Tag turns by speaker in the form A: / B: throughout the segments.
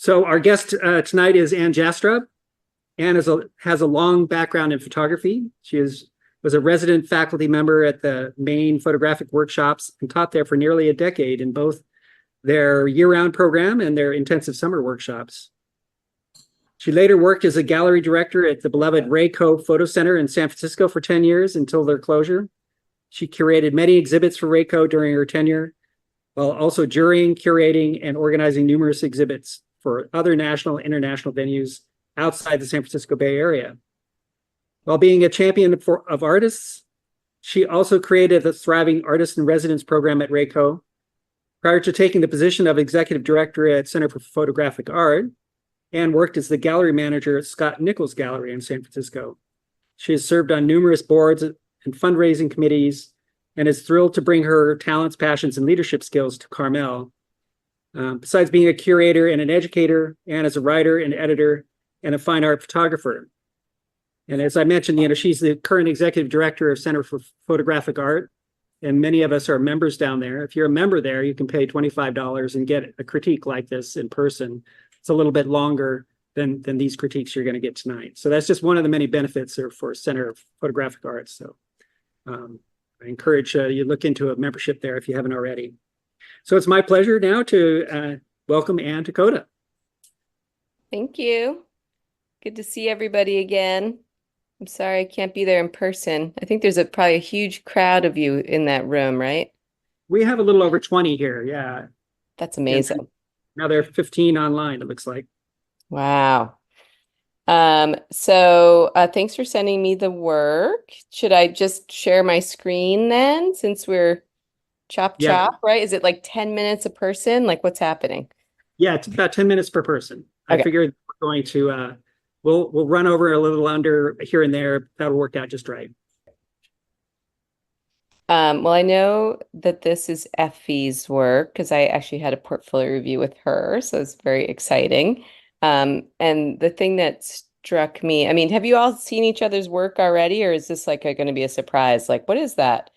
A: So our guest tonight is Ann Jastrab. Ann has a long background in photography. She was a resident faculty member at the Maine Photographic Workshops and taught there for nearly a decade in both their year-round program and their intensive summer workshops. She later worked as a gallery director at the beloved Rayco Photo Center in San Francisco for 10 years until their closure. She curated many exhibits for Rayco during her tenure, while also jurying, curating, and organizing numerous exhibits for other national and international venues outside the San Francisco Bay Area. While being a champion of artists, she also created the thriving Artist in Residence program at Rayco. Prior to taking the position of executive director at Center for Photographic Art, Ann worked as the gallery manager at Scott Nichols Gallery in San Francisco. She has served on numerous boards and fundraising committees and is thrilled to bring her talents, passions, and leadership skills to Carmel. Besides being a curator and an educator, Ann is a writer and editor and a fine art photographer. And as I mentioned, she's the current executive director of Center for Photographic Art, and many of us are members down there. If you're a member there, you can pay $25 and get a critique like this in person. It's a little bit longer than these critiques you're going to get tonight. So that's just one of the many benefits for Center for Photographic Art. So I encourage you look into a membership there if you haven't already. So it's my pleasure now to welcome Ann to CODA.
B: Thank you. Good to see everybody again. I'm sorry I can't be there in person. I think there's probably a huge crowd of you in that room, right?
A: We have a little over 20 here, yeah.
B: That's amazing.
A: And now there are 15 online, it looks like.
B: Wow. So thanks for sending me the work. Should I just share my screen then, since we're chop, right? Is it like 10 minutes a person? Like, what's happening?
A: Yeah, it's about 10 minutes per person.
B: Okay.
A: I figured we're going to, we'll run over a little under here and there. That'll work out just right.
B: Well, I know that this is Effie's work because I actually had a portfolio review with her, so it's very exciting. And the thing that struck me, I mean, have you all seen each other's work already, or is this like going to be a surprise? Like, what is that?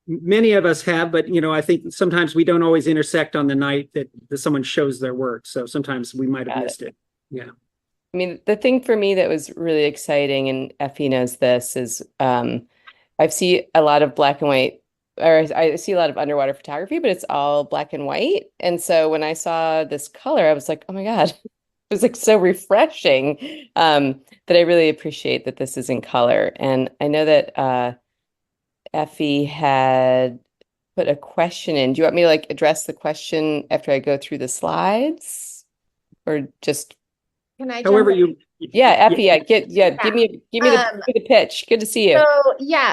A: Many of us have, but I think sometimes we don't always intersect on the night that someone shows their work. So sometimes we might have missed it. Yeah.
B: I mean, the thing for me that was really exciting, and Effie knows this, is I see a lot of black and white, or I see a lot of underwater photography, but it's all black and white. And so when I saw this color, I was like, oh my God, it was like so refreshing that I really appreciate that this is in color. And I know that Effie had put a question in. Do you want me to like address the question after I go through the slides, or just?
C: Can I?
A: However you.
B: Yeah, Effie. Give me the pitch. Good to see you.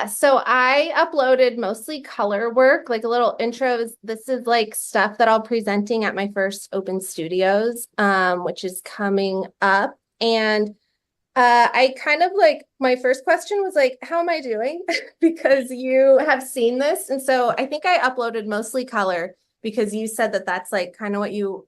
C: So I uploaded mostly color work, like a little intro. This is like stuff that I'll be presenting at my first open studios, which is coming up, and. I kind of like, my first question was like, how am I doing? Because you have seen this. And so I think I uploaded mostly color because you said that that's like kind of what you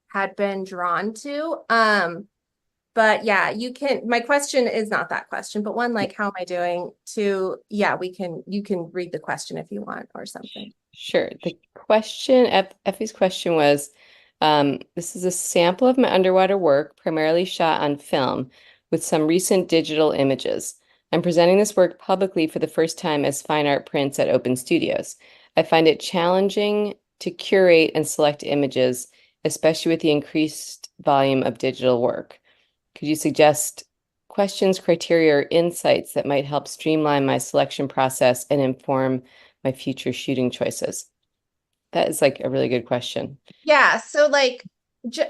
C: had been drawn to. But yeah, you can, my question is not that question, but one, like, how am I doing? Two, yeah, you can read the question if you want or something.
B: Sure. The question, Effie's question was, this is a sample of my underwater work, primarily shot on film, with some recent digital images. I'm presenting this work publicly for the first time as fine art prints at Open Studios. I find it challenging to curate and select images, especially with the increased volume of digital work. Could you suggest questions, criteria, or insights that might help streamline my selection process and inform my future shooting choices? That is like a really good question.
C: Yeah, so like,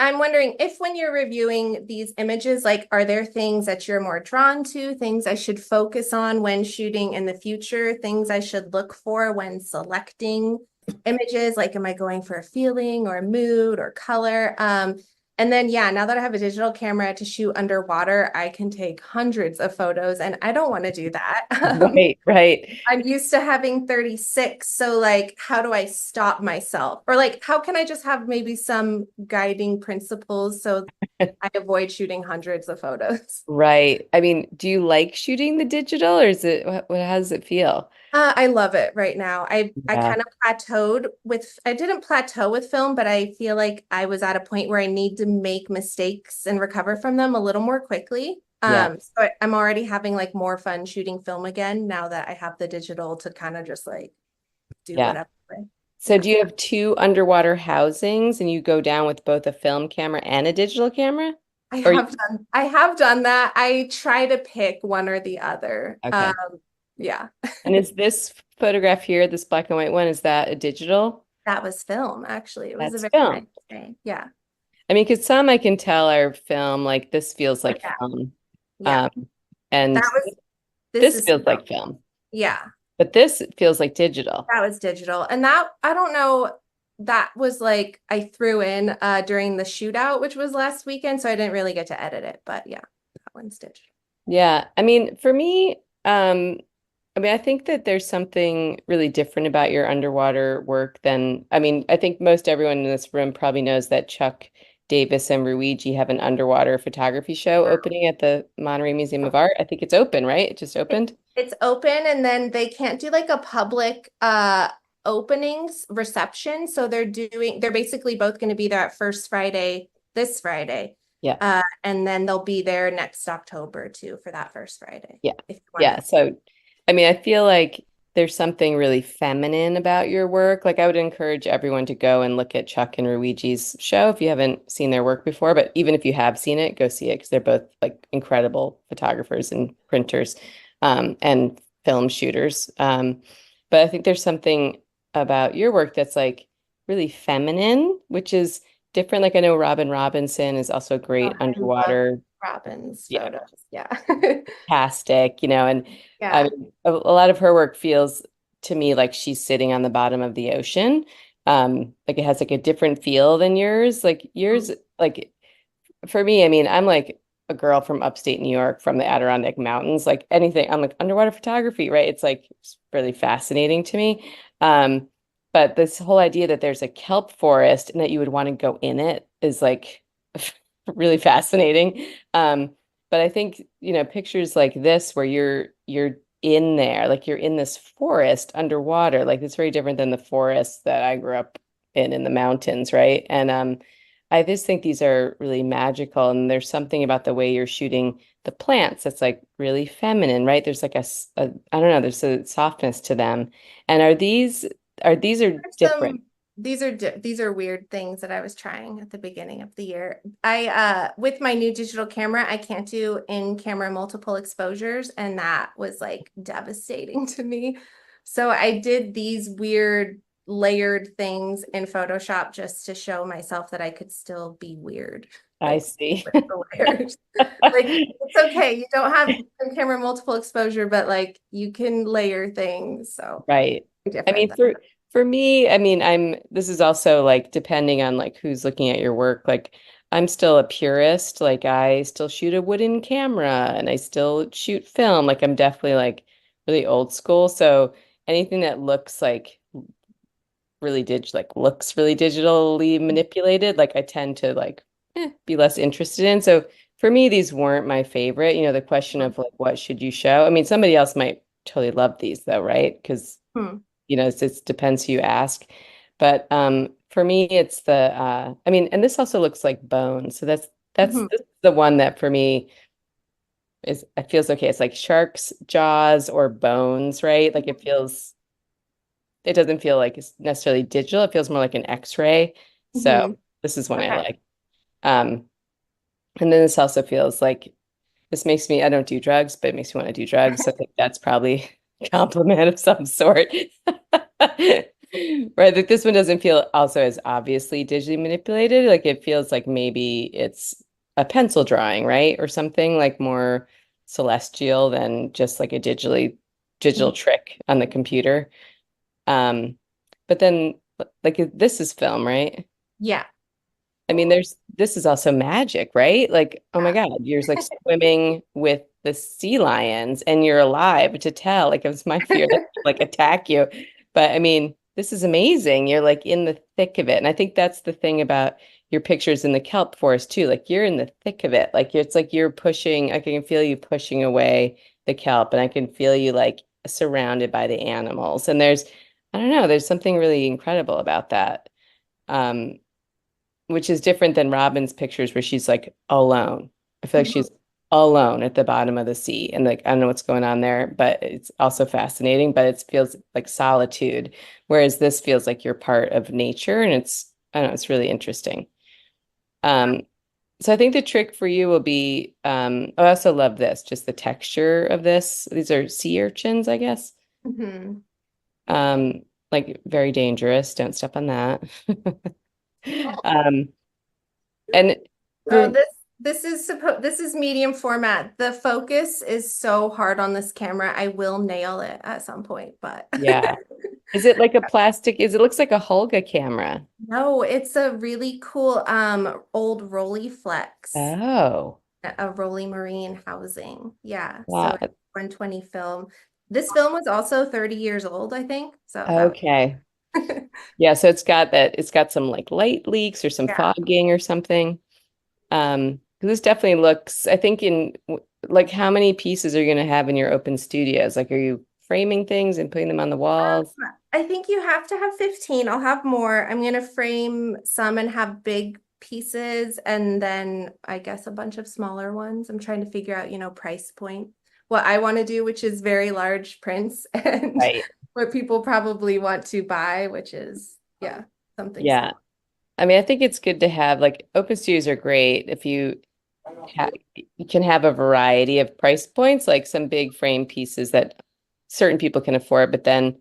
C: I'm wondering if when you're reviewing these images, like, are there things that you're more drawn to, things I should focus on when shooting in the future, things I should look for when selecting images? Like, am I going for a feeling or a mood or color? And then, yeah, now that I have a digital camera to shoot underwater, I can take hundreds of photos, and I don't want to do that.
B: Right.
C: I'm used to having 36. So like, how do I stop myself? Or like, how can I just have maybe some guiding principles so I avoid shooting hundreds of photos.
B: Right. I mean, do you like shooting the digital or is it how does it feel?
C: I love it right now. I
B: Yeah.
C: kind of plateaued with, I didn't plateau with film, but I feel like I was at a point where I need to make mistakes and recover from them a little more quickly.
B: Yeah.
C: So I'm already having like more fun shooting film again now that I have the digital to kind of just like do
B: Yeah.
C: whatever. with.
B: So
C: Yeah.
B: do you have two underwater housings and you go down with both a film camera and a digital camera? Or
C: I have done that. I try to pick one or the other.
B: okay.
C: Yeah.
B: And is this photograph here, this black and white one, is that a digital?
C: That was film, actually. It was a
B: That's
C: very
B: film.
C: nice day. Yeah.
B: I mean, because some I can tell are film, like this feels like
C: Yeah.
B: film.
C: Yeah.
B: And
C: That was this
B: this
C: is
B: feels
C: film.
B: like film,
C: Yeah.
B: but this feels like digital.
C: That was digital. And that I don't know, that was like I threw in during the shootout, which was last weekend, so I didn't really get to edit it, but yeah, that one's digital.
B: Yeah. I mean, for me, I mean, I think that there's something really different about your underwater work than, I mean, I think most everyone in this room probably knows that Chuck Davis and Ruigi have an underwater photography show opening at the Monterey Museum of Art. I think it's open, right? It just opened.
C: It's open and then they can't do like a public openings reception. So they're basically both going to be there at First Friday, this Friday.
B: Yeah.
C: And then they'll be there next October too for that First Friday.
B: Yeah.
C: If you
B: Yeah.
C: want.
B: So, I mean, I feel like there's something really feminine about your work. Like I would encourage everyone to go and look at Chuck and Ruigi's show if you haven't seen their work before. But even if you have seen it, go see it because they're both like incredible photographers and printers and film shooters. But I think there's something about your work that's like really feminine, which is different. Like I know Robin Robinson is also a great
C: I love
B: underwater.
C: Robin's
B: Yeah.
C: photos. Yeah.
B: Fantastic, you know, and I
C: Yeah.
B: mean, a lot of her work feels to me like she's sitting on the bottom of the ocean. Like it has like a different feel than yours. Like yours, like for me, I mean, I'm like a girl from upstate New York from the Adirondack Mountains, like anything, I'm like underwater photography, right? It's like it's really fascinating to me. But this whole idea that there's a kelp forest and that you would want to go in it is like really fascinating. But I think, you know, pictures like this where you're in there, like you're in this forest underwater, like it's very different than the forest that I grew up in the mountains, right? And I just think these are really magical, and there's something about the way you're shooting the plants that's like really feminine, right? There's like I don't know, there's a softness to them. And these are different.
C: These are weird things that I was trying at the beginning of the year. I with my new digital camera, I can't do in-camera multiple exposures, and that was like devastating to me. So I did these weird layered things in Photoshop just to show myself that I could still be weird.
B: I
C: Like
B: see.
C: with the layers. Like it's okay. You don't have in-camera multiple exposure, but like you can layer things. So
B: Right. I
C: different
B: mean,
C: than
B: for me, I mean, this is also like depending on like who's looking at your work. Like I'm still a purist. Like I still shoot a wooden camera and I still shoot film. Like I'm definitely like really old school. So anything that looks like looks really digitally manipulated, like I tend to like be less interested in. So for me, these weren't my favorite. You know, the question of like what should you show? I mean, somebody else might totally love these though, right? Because
C: Hmm.
B: you know, it depends who you ask. But for me, it's the I mean, and this also looks like bone. So
C: Mhm.
B: this is the one that for me is it feels okay. It's like sharks' jaws or bones, right? Like it doesn't feel like it's necessarily digital. It feels more like an X-ray. So
C: Mhm.
B: this is one I
C: Okay.
B: like. Um, and then this also feels like this makes me, I don't do drugs, but it makes me want to do drugs. So I think that's probably a compliment of some sort. Right. Like this one doesn't feel also as obviously digitally manipulated. Like it feels like maybe it's a pencil drawing, right? Or something like more celestial than just like a digital trick on the computer. Um, but then like this is film, right?
C: Yeah.
B: I mean, this is also magic, right? Like, oh my God, you're like swimming with the sea lions and you're alive to tell. Like it was my fear that they'd, like attack you. But I mean, this is amazing. You're like in the thick of it. And I think that's the thing about your pictures in the kelp forest too. Like you're in the thick of it. Like it's like you're pushing, I can feel you pushing away the kelp, and I can feel you like surrounded by the animals. And I don't know, there's something really incredible about that. Um, which is different than Robin's pictures where she's like alone. I feel like she's alone at the bottom of the sea, and like I don't know what's going on there, but it's also fascinating, but it feels like solitude, whereas this feels like you're part of nature, and I don't know, it's really interesting. So I think the trick for you will be I also love this, just the texture of this. These are sea urchins, I guess.
C: Mhm.
B: Like very dangerous. Don't step on that. And
C: Oh,
B: for
C: this is medium format. The focus is so hard on this camera. I will nail it at some point, but
B: yeah. Is it like a plastic? It looks like a Holga camera.
C: no, it's a really cool old Rolleiflex,
B: Oh,
C: a Rolly Marine housing. Yeah,
B: wow.
C: so 120 film. This film was also 30 years old, I think. So that
B: Okay. Yeah, so it's got some like light leaks or some
C: yeah.
B: fogging or something. 'Cause this definitely looks, I think like how many pieces are you going to have in your open studios? Like, are you framing things and putting them on the walls?
C: I think you have to have 15. I'll have more. I'm going to frame some and have big pieces, and then I guess a bunch of smaller ones. I'm trying to figure out, price point. What I want to do, which is very large prints, and
B: Right.
C: what people probably want to buy, which is, something
B: Yeah.
C: small.
B: I mean, I think it's good to have like open studios are great if you can have a variety of price points, like some big frame pieces that certain people can afford, but then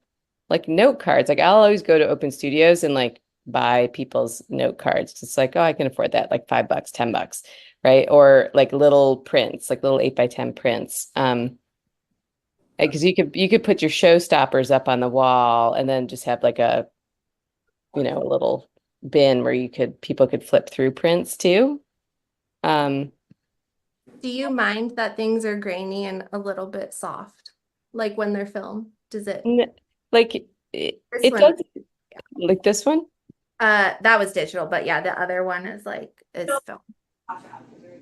B: like note cards, like I'll always go to open studios and like buy people's note cards. It's like, oh, I can afford that, like $5, $10, right? Or like little prints, like little 8x10 prints. Because you could put your showstoppers up on the wall and then just have like a little bin where people could flip through prints too. Um,
C: Do you mind that things are grainy and a little bit soft, like when they're filmed? Does it?
B: like
C: This
B: it
C: one,
B: does like this one.
C: that was digital, but yeah, the other one is film.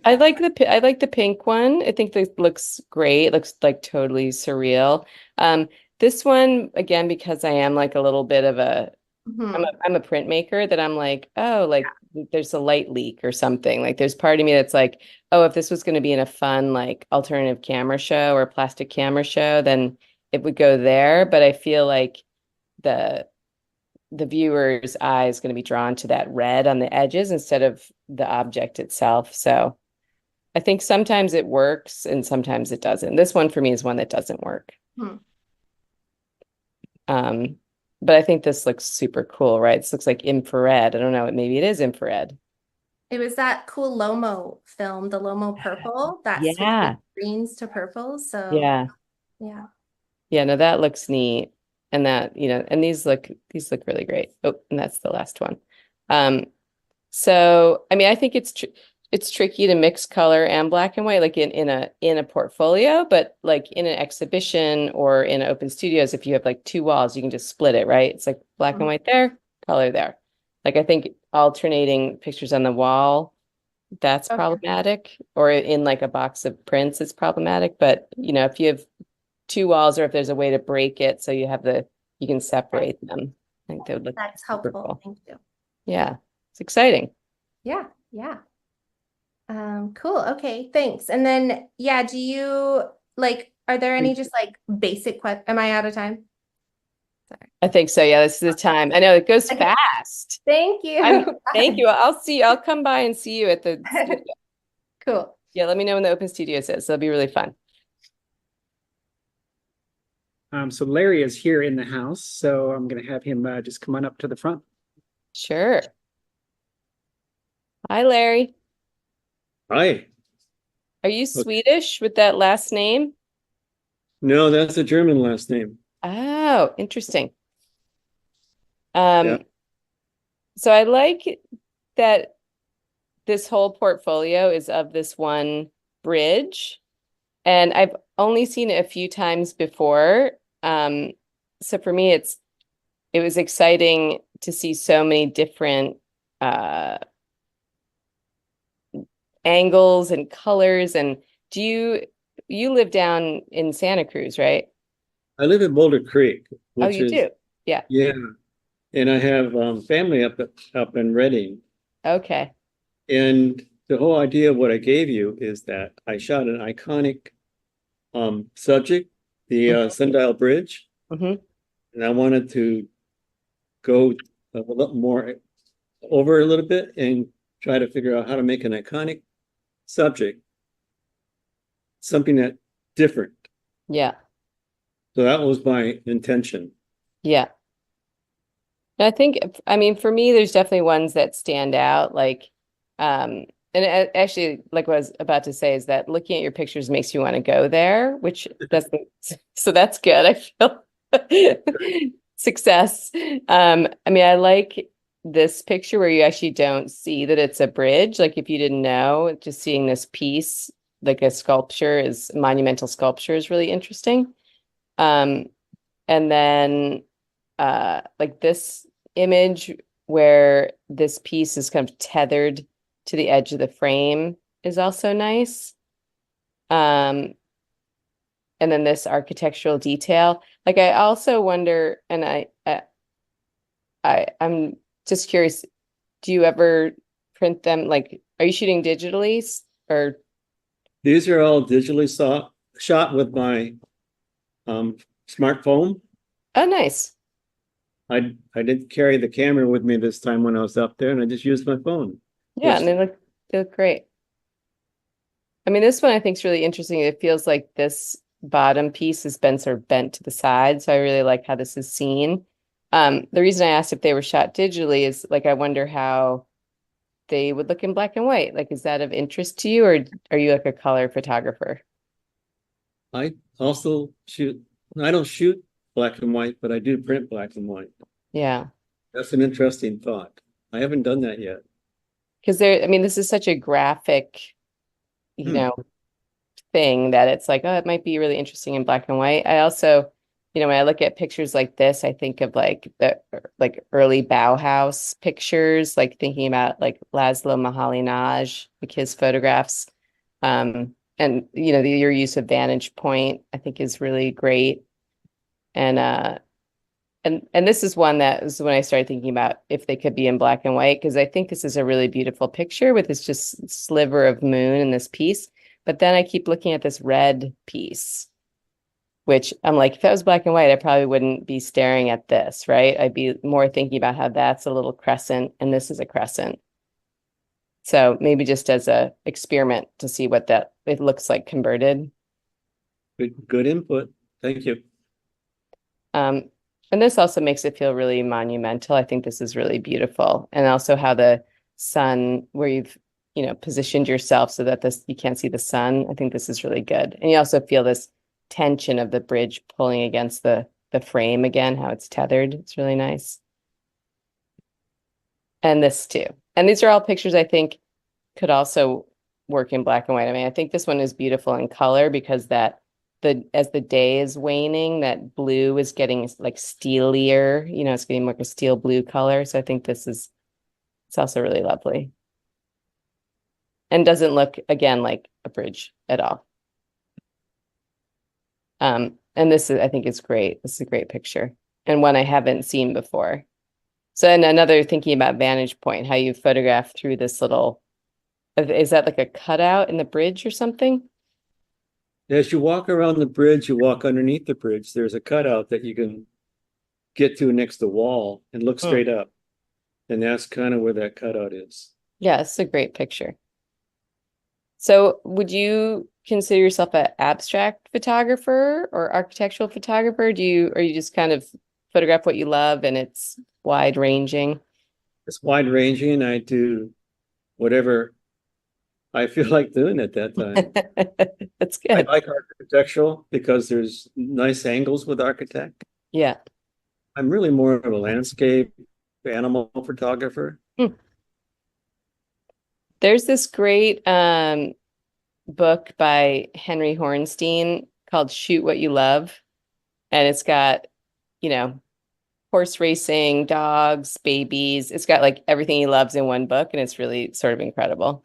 B: I like the pink one. I think this looks great. It looks like totally surreal. Um, this one again, because I am like a little bit of
C: Mhm.
B: I'm a printmaker, that I'm like, oh, like there's a light leak or something. Like there's part of me that's like, oh, if this was going to be in a fun like alternative camera show or plastic camera show, then it would go there. But I feel like the the viewer's eye is going to be drawn to that red on the edges instead of the object itself. So I think sometimes it works and sometimes it doesn't. This one for me is one that doesn't work.
C: Hmm.
B: Um, but I think this looks super cool, right? This looks like infrared. I don't know, maybe it is infrared.
C: It was that cool Lomo film, the Lomo purple, that switches
B: Yeah.
C: greens to purples. So
B: Yeah.
C: yeah.
B: Yeah, no, that looks neat. And and these look really great. Oh, and that's the last one. Um, so I mean, I think it's tricky to mix color and black and white, like in a portfolio, but like in an exhibition or in open studios, if you have like two walls, you can just split it, right? It's like black and white there, color there. Like I think alternating pictures on the wall, that's
C: Okay.
B: problematic, or in like a box of prints, it's problematic. But if you have two walls, or if there's a way to break it so you can separate them, I think that would look
C: That's
B: super
C: helpful.
B: cool.
C: Thank you.
B: Yeah, it's exciting.
C: Yeah, yeah. Cool. Okay, thanks. And then, yeah, do you are there any just basic questions? Am I out of time? Sorry.
B: I think so. Yeah, this is the time. I know it goes
C: Okay.
B: fast.
C: Thank you.
B: Thank you. I'll come by and see you at the studio.
C: Cool.
B: Yeah, let me know when the open studios is. It'll be really fun.
A: So Larry is here in the house, so I'm going to have him just come on up to the front.
B: Sure. Hi, Larry.
D: Hi.
B: Are you Swedish with that last name?
D: No, that's a German last name.
B: Oh, interesting.
D: Yeah.
B: So I like that this whole portfolio is of this one bridge, and I've only seen it a few times before. So for me, it was exciting to see so many different angles and colors. And do you live down in Santa Cruz, right?
D: I live in Boulder Creek,
B: Oh,
D: which
B: you
D: is,
B: do? Yeah.
D: yeah. And I have family up in Redding.
B: Okay.
D: And the whole idea of what I gave you is that I shot an iconic subject, the Sundial Bridge,
B: hmm
D: and I wanted to go a little more over a little bit and try to figure out how to make an iconic subject something that different.
B: Yeah.
D: So that was my intention.
B: Yeah. And I think, I mean, for me, there's definitely ones that stand out. Like, actually, like what I was about to say is that looking at your pictures makes you want to go there, which doesn't, so that's good. I feel success. I mean, I like this picture where you actually don't see that it's a bridge. Like if you didn't know, just seeing this piece, like a sculpture is monumental sculpture is really interesting. And then like this image where this piece is kind of tethered to the edge of the frame is also nice. And then this architectural detail. Like I also wonder, and I'm just curious, do you ever print them? Like, are you shooting digitally or?
D: These are all digitally shot with my smartphone.
B: Oh, nice.
D: I didn't carry the camera with me this time when I was up there, and I just used my phone.
B: Yeah, and they look great. I mean, this one I think is really interesting. It feels like this bottom piece has been sort of bent to the side, so I really like how this is seen. The reason I asked if they were shot digitally is like I wonder how they would look in black and white. Like, is that of interest to you, or are you like a color photographer?
D: I also shoot. I don't shoot black and white, but I do print black and white.
B: Yeah.
D: That's an interesting thought. I haven't done that yet.
B: Because I mean, this is such a graphic, you know, thing that it's like, oh, it might be really interesting in black and white. I also, when I look at pictures like this, I think of like the like early Bauhaus pictures, like thinking about like Laszlo Moholy-Nagy, like his photographs. And your use of vantage point, I think is really great. And this is one that was when I started thinking about if they could be in black and white, because I think this is a really beautiful picture with this just sliver of moon in this piece. But then I keep looking at this red piece, which I'm like, if that was black and white, I probably wouldn't be staring at this, right? I'd be more thinking about how that's a little crescent and this is a crescent. So maybe just as a experiment to see what it looks like converted.
D: Good input. Thank you.
B: And this also makes it feel really monumental. I think this is really beautiful. And also how the sun, where you've, positioned yourself so that you can't see the sun. I think this is really good. And you also feel this tension of the bridge pulling against the frame again, how it's tethered. It's really nice. And this too. And these are all pictures I think could also work in black and white. I mean, I think this one is beautiful in color because as the day is waning, that blue is getting like steelier, it's getting more like a steel blue color. So I think it's also really lovely. And doesn't look, again, like a bridge at all. And this I think is great. This is a great picture and one I haven't seen before. So, and another thinking about vantage point, how you photograph through this little, is that like a cutout in the bridge or something?
D: As you walk around the bridge, you walk underneath the bridge. There's a cutout that you can get to next to the wall and look straight up. And that's kind of where that cutout is.
B: Yeah, it's a great picture. So would you consider yourself an abstract photographer or architectural photographer? Or you just kind of photograph what you love and it's wide ranging?
D: It's wide ranging. I do whatever I feel like doing at that time.
B: That's
D: I
B: good.
D: like architectural because there's nice angles with architect.
B: Yeah.
D: I'm really more of a landscape animal photographer.
B: There's this great book by Henry Hornstein called Shoot What You Love. And it's got, horse racing, dogs, babies. It's got like everything he loves in one book, and it's really sort of incredible.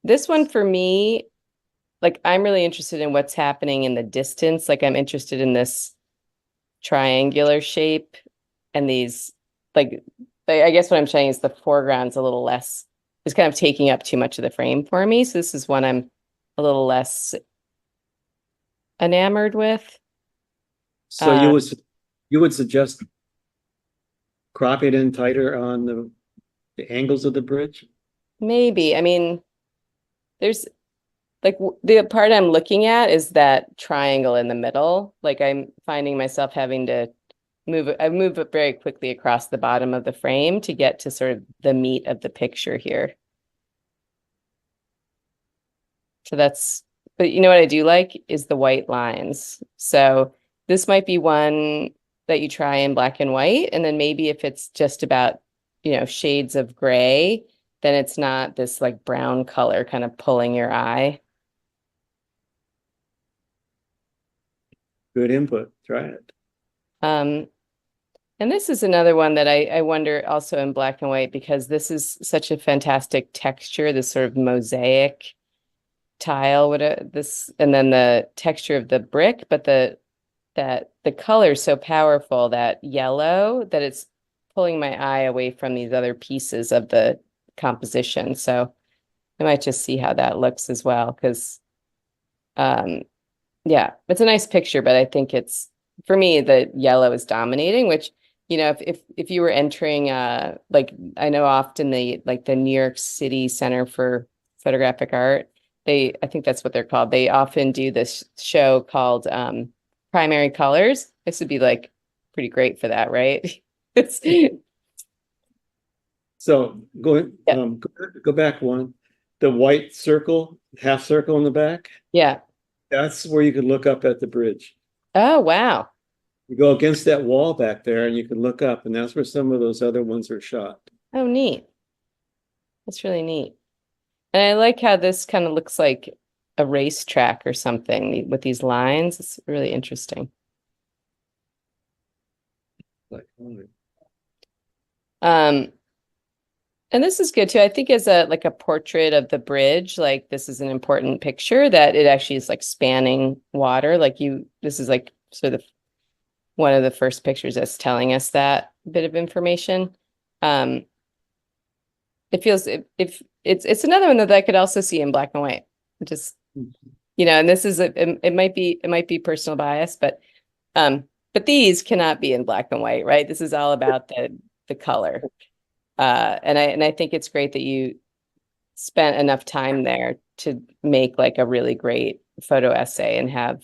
B: This one for me, like I'm really interested in what's happening in the distance. Like I'm interested in this triangular shape and these like I guess what I'm saying is the foreground's a little less, it's kind of taking up too much of the frame for me. So this is one I'm a little less enamored with.
D: So you would suggest cropping in tighter on the angles of the bridge?
B: Maybe. I mean, there's like the part I'm looking at is that triangle in the middle. Like I'm finding myself having to move it very quickly across the bottom of the frame to get to sort of the meat of the picture here. So that's, but you know what I do like is the white lines. So this might be one that you try in black and white, and then maybe if it's just about, shades of gray, then it's not this like brown color kind of pulling your eye.
D: Good input. Try it.
B: And this is another one that I wonder also in black and white, because this is such a fantastic texture, this sort of mosaic tile, and then the texture of the brick, but the color is so powerful, that yellow, that it's pulling my eye away from these other pieces of the composition. So I might just see how that looks as well, because yeah, it's a nice picture, but I think it's, for me, the yellow is dominating, which, if you were entering like I know often the New York City Center for Photographic Art, I think that's what they're called. They often do this show called Primary Colors. This would be like pretty great for that, right?
D: So go back one. The white circle, half circle in the back.
B: Yeah.
D: That's where you could look up at the bridge.
B: Oh, wow.
D: You go against that wall back there and you can look up, and that's where some of those other ones are shot.
B: Oh, neat. That's really neat. And I like how this kind of looks like a racetrack or something with these lines. It's really interesting. And this is good too. I think as a portrait of the bridge, like this is an important picture, that it actually is like spanning water. This is like sort of one of the first pictures that's telling us that bit of information. It feels, if it's another one that I could also see in black and white. Just, and this is it might be personal bias, but these cannot be in black and white, right? This is all about the color. And I think it's great that you spent enough time there to make like a really great photo essay and have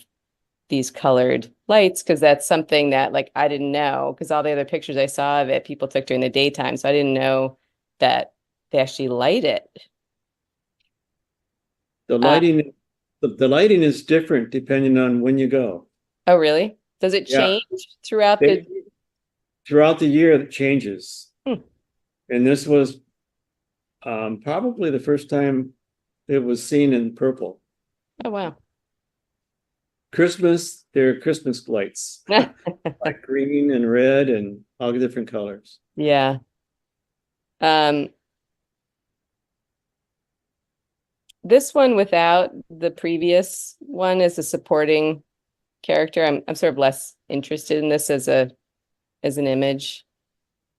B: these colored lights, because that's something that like I didn't know, because all the other pictures I saw of it, people took during the daytime. So I didn't know that they actually light it.
D: The lighting is different depending on when you go.
B: Oh, really? Does it change throughout the
D: year? It changes. And this was probably the first time it was seen in purple.
B: Oh, wow.
D: Christmas, there are Christmas lights, like green and red and all the different colors.
B: Yeah. This one without the previous one as a supporting character, I'm sort of less interested in this as an image.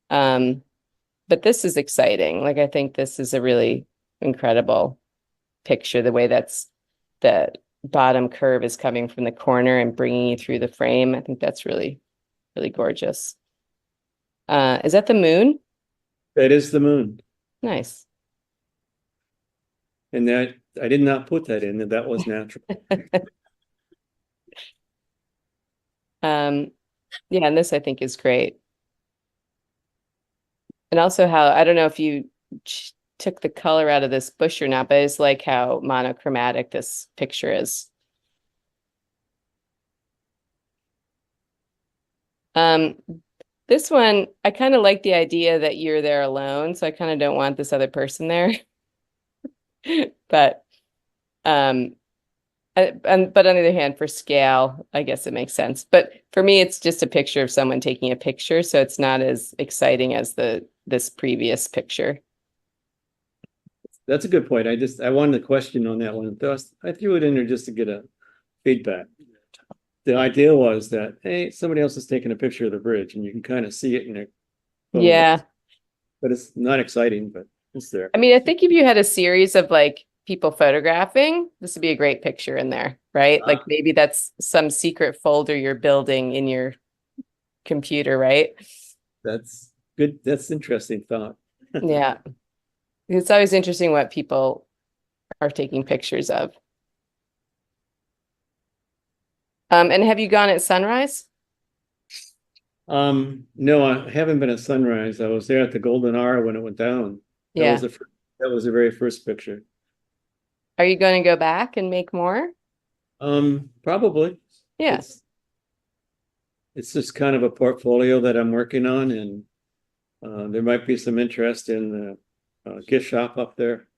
B: But this is exciting. Like, I think this is a really incredible picture, the way the bottom curve is coming from the corner and bringing you through the frame. I think that's really, really gorgeous. Is that the moon?
D: That is the moon.
B: Nice.
D: And that I did not put that in, that was natural.
B: Yeah, and this I think is great. And also how, I don't know if you took the color out of this bush or not, but it's like how monochromatic this picture is. This one, I kind of like the idea that you're there alone, so I kind of don't want this other person there. But But on the other hand, for scale, I guess it makes sense. But for me, it's just a picture of someone taking a picture, so it's not as exciting as this previous picture.
D: That's a good point. I wanted a question on that one. Thus, I threw it in there just to get a feedback. The idea was that, hey, somebody else is taking a picture of the bridge and you can kind of see it in a photo.
B: Yeah.
D: But it's not exciting, but it's there.
B: I mean, I think if you had a series of like people photographing, this would be a great picture in there, right? Like maybe that's some secret folder you're building in your computer, right?
D: That's good. That's interesting thought.
B: Yeah. It's always interesting what people are taking pictures of. And have you gone at sunrise?
D: No, I haven't been at sunrise. I was there at the Golden Hour when it went down.
B: Yeah.
D: That was the very first picture.
B: Are you going to go back and make more?
D: Probably.
B: Yeah.
D: It's just kind of a portfolio that I'm working on, and there might be some interest in the gift shop up there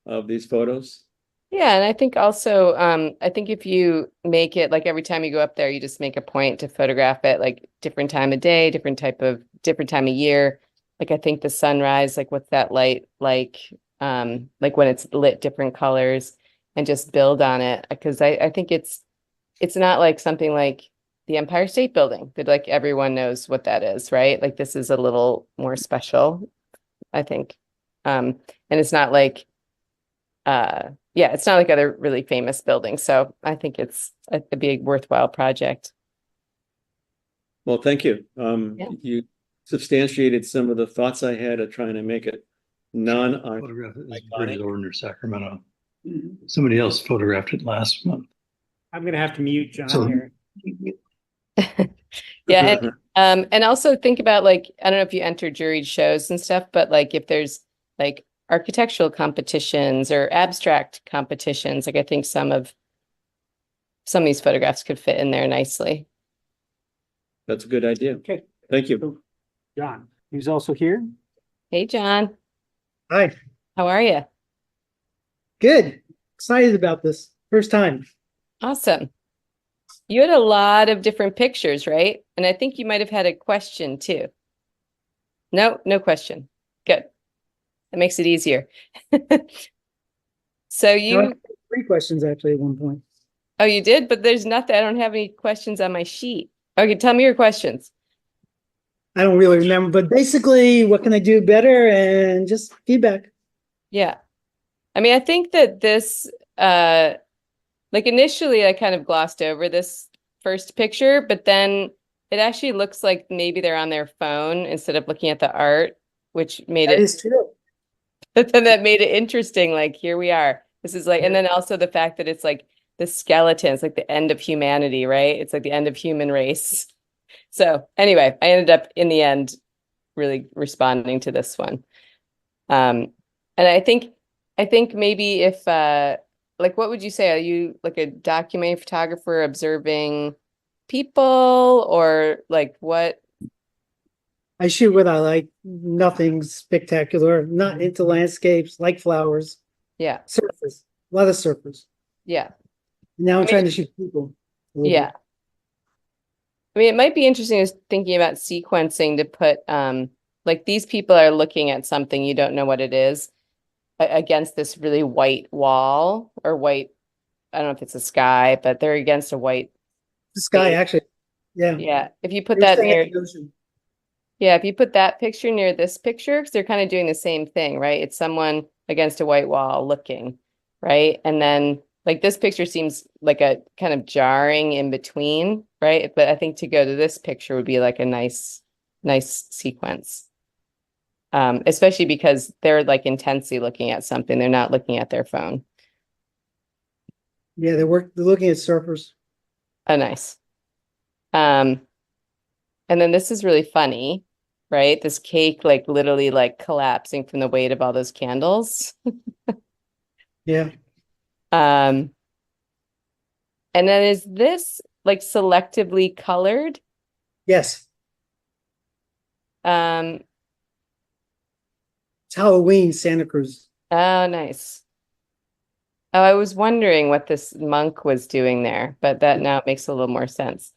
D: of these photos.
B: Yeah, and I think also, I think if you make it like every time you go up there, you just make a point to photograph it like different time of day, different time of year. Like I think the sunrise, like what's that light like when it's lit different colors, and just build on it. Because I think it's not like something like the Empire State Building that like everyone knows what that is, right? Like this is a little more special, I think. And it's not like yeah, it's not like other really famous buildings. So I think it'd be a worthwhile project.
D: Well, thank you.
B: Yeah.
D: You substantiated some of the thoughts I had of trying to make it
E: Photograph it bridge over near Sacramento. Somebody else photographed it last month.
A: I'm gonna have to mute John
E: So-
A: here.
B: Yeah, and also think about like, I don't know if you enter juried shows and stuff, but like if there's like architectural competitions or abstract competitions, like I think some of these photographs could fit in there nicely.
D: That's a good idea.
A: Okay.
D: Thank you.
A: John, who's also here.
B: Hey, John,
F: Hi,
B: how are you?
F: good. Excited about this. First time.
B: Awesome. You had a lot of different pictures, right? And I think you might have had a question too. No question. Good. That makes it easier. So
F: No, I
B: you,
F: had 3 questions actually at one point.
B: oh, you did, but there's nothing. I don't have any questions on my sheet. Okay, tell me your questions.
F: I don't really remember, but basically, what can I do better and just feedback.
B: Yeah. I mean, I think that this, like initially I kind of glossed over this first picture, but then it actually looks like maybe they're on their phone instead of looking at the art, which made
F: That
B: it,
F: is true.
B: but then that made it interesting. Like, here we are. This is like, and then also the fact that it's like the skeleton, it's like the end of humanity, right? It's like the end of human race. So anyway, I ended up in the end really responding to this one. And I think maybe if like what would you say? Are you like a documentary photographer observing people, or like what?
F: I shoot what I like. Nothing spectacular. Not into landscapes, like flowers.
B: Yeah.
F: Surface. A lot of surface.
B: Yeah.
F: Now
B: I
F: I'm
B: mean,
F: trying to shoot people. a little
B: Yeah.
F: bit.
B: I mean, it might be interesting is thinking about sequencing to put like these people are looking at something, you don't know what it is, against this really white wall or white, I don't know if it's a sky, but they're against a white.
F: The sky,
B: space.
F: actually. Yeah.
B: Yeah. If you put
F: You're
B: that
F: staying
B: near,
F: at the ocean.
B: yeah, if you put that picture near this picture, because they're kind of doing the same thing, right? It's someone against a white wall looking, right? And then like this picture seems like a kind of jarring in between, right? But I think to go to this picture would be like a nice sequence. Especially because they're like intensely looking at something. They're not looking at their phone.
F: Yeah, they're looking at surfers.
B: Oh, nice. And then this is really funny, right? This cake like literally like collapsing from the weight of all those candles.
F: Yeah.
B: And then is this like selectively colored?
F: Yes.
B: Um,
F: It's Halloween, Santa Cruz.
B: oh, nice. Oh, I was wondering what this monk was doing there, but that now makes a little more sense.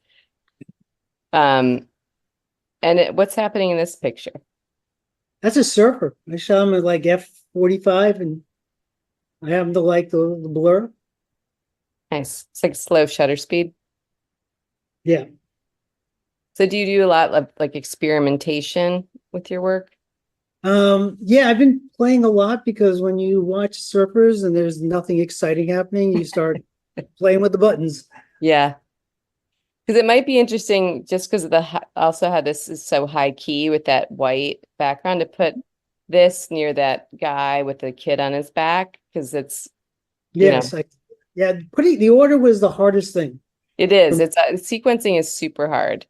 B: What's happening in this picture?
F: That's a surfer. I shot him at like F45 and I happen to like the blur.
B: Nice. It's like slow shutter speed.
F: Yeah.
B: So do you do a lot of like experimentation with your work?
F: Yeah, I've been playing a lot because when you watch surfers and there's nothing exciting happening, you start playing with the buttons.
B: Yeah. Because it might be interesting just because of also how this is so high key with that white background to put this near that guy with the kid on his back because it's,
F: Yes, yeah, putting the order was the hardest thing.
B: it is. It's sequencing is super hard.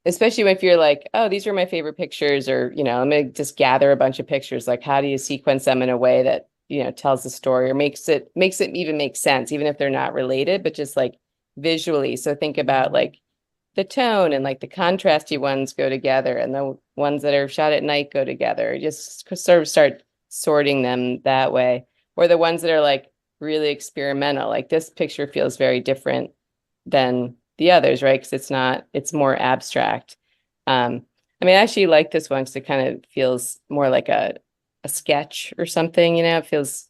B: Especially if you're like, oh, these are my favorite pictures, or, I'm gonna just gather a bunch of pictures. Like, how do you sequence them in a way that, tells the story or makes it even make sense, even if they're not related, but just like visually. So think about like the tone and like the contrasty ones go together and the ones that are shot at night go together. Just sort of start sorting them that way. Or the ones that are like really experimental, like this picture feels very different than the others, right? Because it's more abstract. I mean, I actually like this one because it kind of feels more like a sketch or something, it feels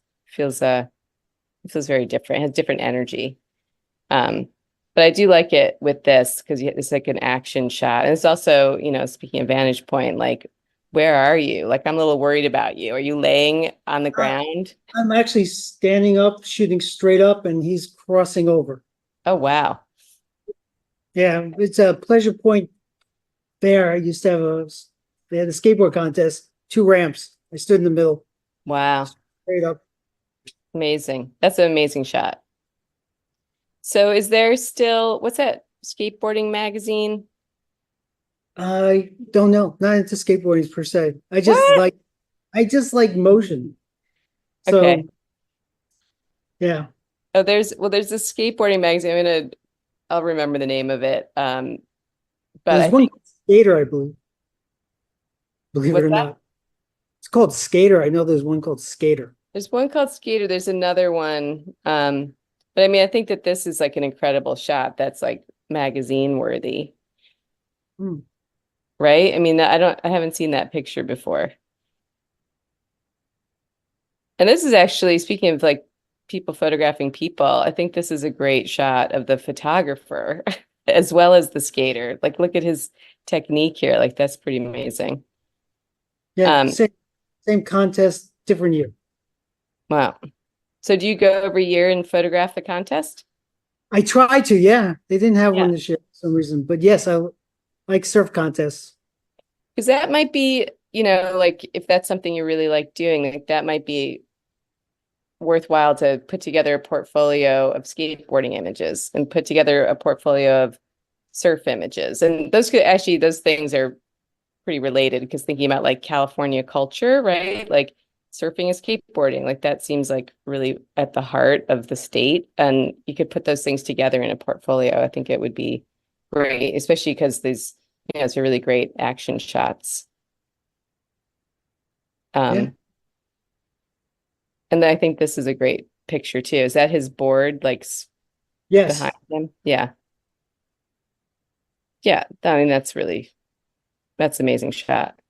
B: very different, it has different energy. But I do like it with this because it's like an action shot. And it's also, speaking of vantage point, like, where are you? Like, I'm a little worried about you. Are you laying on the ground?
F: I'm actually standing up, shooting straight up, and he's crossing over.
B: Oh, wow.
F: Yeah, it's a Pleasure Point there. I used to have they had a skateboard contest, 2 ramps. I stood in the middle,
B: Wow.
F: straight up.
B: Amazing. That's an amazing shot. So is there still, what's that skateboarding magazine?
F: I don't know, not into skateboarding per se. I
B: What?
F: just like motion. So
B: Okay.
F: yeah.
B: Oh, there's this skateboarding magazine. I'll remember the name of it. But
F: There's
B: I
F: one
B: think,
F: called Skater, I believe. Believe it
B: what's
F: or
B: that?
F: not. It's called Skater. I know there's one called Skater.
B: There's one called Skater. There's another one. But I mean, I think that this is like an incredible shot that's like magazine worthy,
F: Hmm.
B: right? I mean, I haven't seen that picture before. And this is actually, speaking of like people photographing people, I think this is a great shot of the photographer as well as the skater. Like, look at his technique here. Like, that's pretty amazing.
F: Yeah,
B: Um,
F: same contest, different year.
B: wow. So do you go every year and photograph the contest?
F: I tried to, yeah. They didn't have
B: Yeah.
F: one this year for some reason. But yes, I like surf contests.
B: Because that might be, like if that's something you really like doing, like that might be worthwhile to put together a portfolio of skateboarding images and put together a portfolio of surf images. And those things are pretty related because thinking about like California culture, right? Like surfing and skateboarding, like that seems like really at the heart of the state. And you could put those things together in a portfolio. I think it would be great, especially because these, it's a really great action shots.
F: Yeah.
B: And I think this is a great picture too. Is that his board like
F: Yes.
B: behind him? Yeah. Yeah. I mean, that's amazing shot.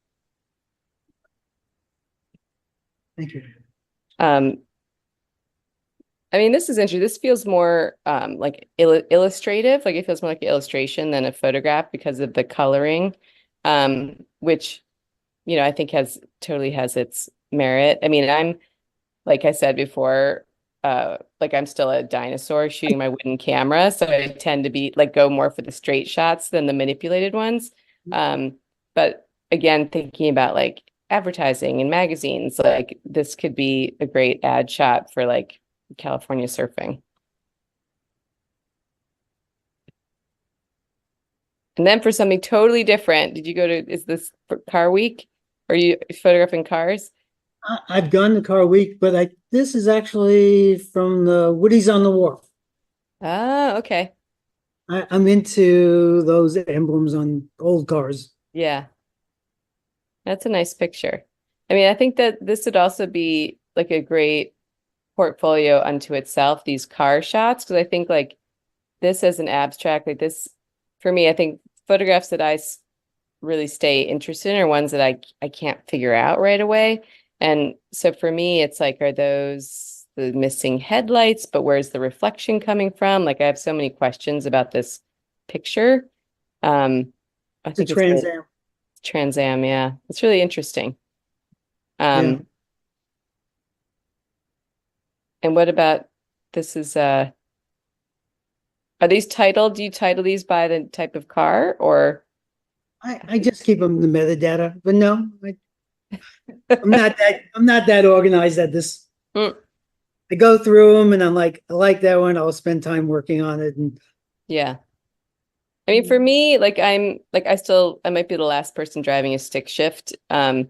F: Thank you.
B: I mean, this is interesting. This feels more like illustrative. Like it feels more like an illustration than a photograph because of the coloring, which, I think totally has its merit. I mean, I'm, like I said before, like I'm still a dinosaur shooting my wooden camera. So I tend to be like go more for the straight shots than the manipulated ones. But again, thinking about like advertising and magazines, like this could be a great ad shot for like California surfing. And then for something totally different, is this for Car Week? Are you photographing cars?
F: I've gone to Car Week, but this is actually from the Woody's on the Wharf.
B: Oh, okay.
F: I'm into those emblems on old cars.
B: Yeah. That's a nice picture. I mean, I think that this would also be like a great portfolio unto itself, these car shots, because I think like this as an abstract, like this, for me, I think photographs that really stay interested in are ones that I can't figure out right away. And so for me, it's like, are those the missing headlights, but where's the reflection coming from? Like I have so many questions about this picture. I
F: It's a
B: think
F: Trans Am.
B: Trans Am, yeah. It's really interesting.
F: Yeah.
B: And what about this is are these titled? Do you title these by the type of car or
F: I just keep them the metadata, but no, I'm not that organized at this.
B: Mm.
F: I go through them and I'm like, I like that one. I'll spend time working on it. And
B: yeah. I mean, for me, like I might be the last person driving a stick shift. So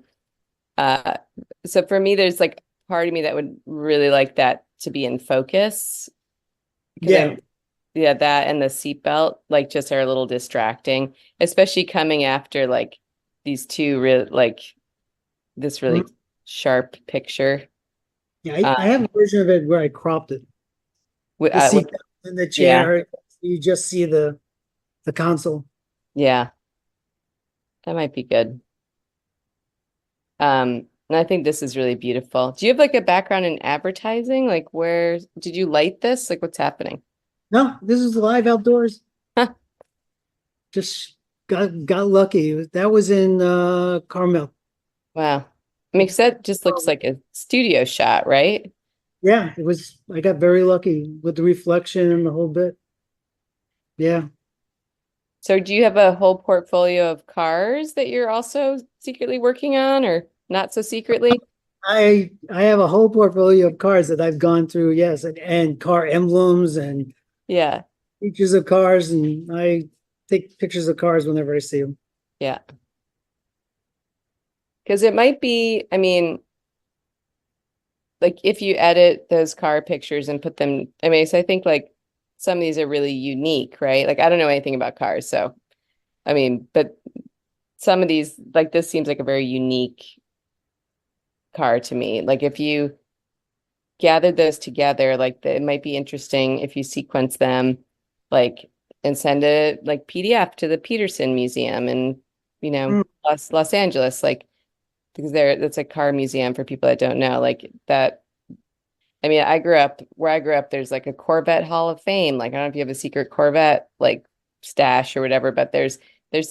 B: for me, there's like part of me that would really like that to be in focus.
F: yeah,
B: Yeah, that and the seatbelt like just are a little distracting, especially coming after like these two real like this really sharp picture.
F: yeah. I have a version of it where I cropped it. The seat in the chair, you just see the console.
B: Yeah, that might be good. And I think this is really beautiful. Do you have like a background in advertising? Like where did you light this? Like what's happening?
F: No, this is live outdoors.
B: Huh.
F: Just got lucky. That was in Carmel.
B: Wow. I mean, 'cause that just looks like a studio shot, right?
F: Yeah, it was. I got very lucky with the reflection and the whole bit. Yeah.
B: So do you have a whole portfolio of cars that you're also secretly working on or not so secretly?
F: I have a whole portfolio of cars that I've gone through, yes, and car emblems and
B: Yeah.
F: pictures of cars, and I take pictures of cars whenever I see them.
B: Yeah. Because it might be, I mean, like if you edit those car pictures and put them, I mean, so I think like some of these are really unique, right? Like I don't know anything about cars, so I mean, but some of these, like this seems like a very unique car to me. Like if you gathered those together, like it might be interesting if you sequence them, like and send a like PDF to the Peterson Museum in, Los Angeles, like because that's a car museum for people that don't know, like that. I mean, where I grew up, there's like a Corvette Hall of Fame. Like I don't know if you have a secret Corvette like stash or whatever, but there's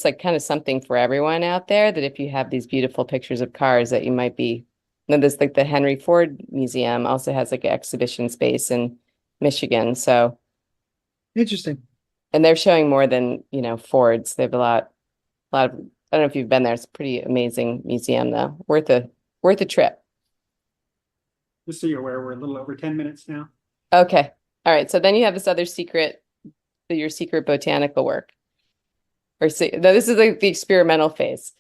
B: like kind of something for everyone out there that if you have these beautiful pictures of cars that you might be. And there's like the Henry Ford Museum also has like an exhibition space in Michigan. So
F: Interesting.
B: and they're showing more than, Fords. They have a lot of, I don't know if you've been there. It's a pretty amazing museum though. Worth a trip.
A: Just so you're aware, we're a little over 10 minutes now.
B: Okay. All right. So then you have this other your secret botanical work. No, this is like the experimental phase.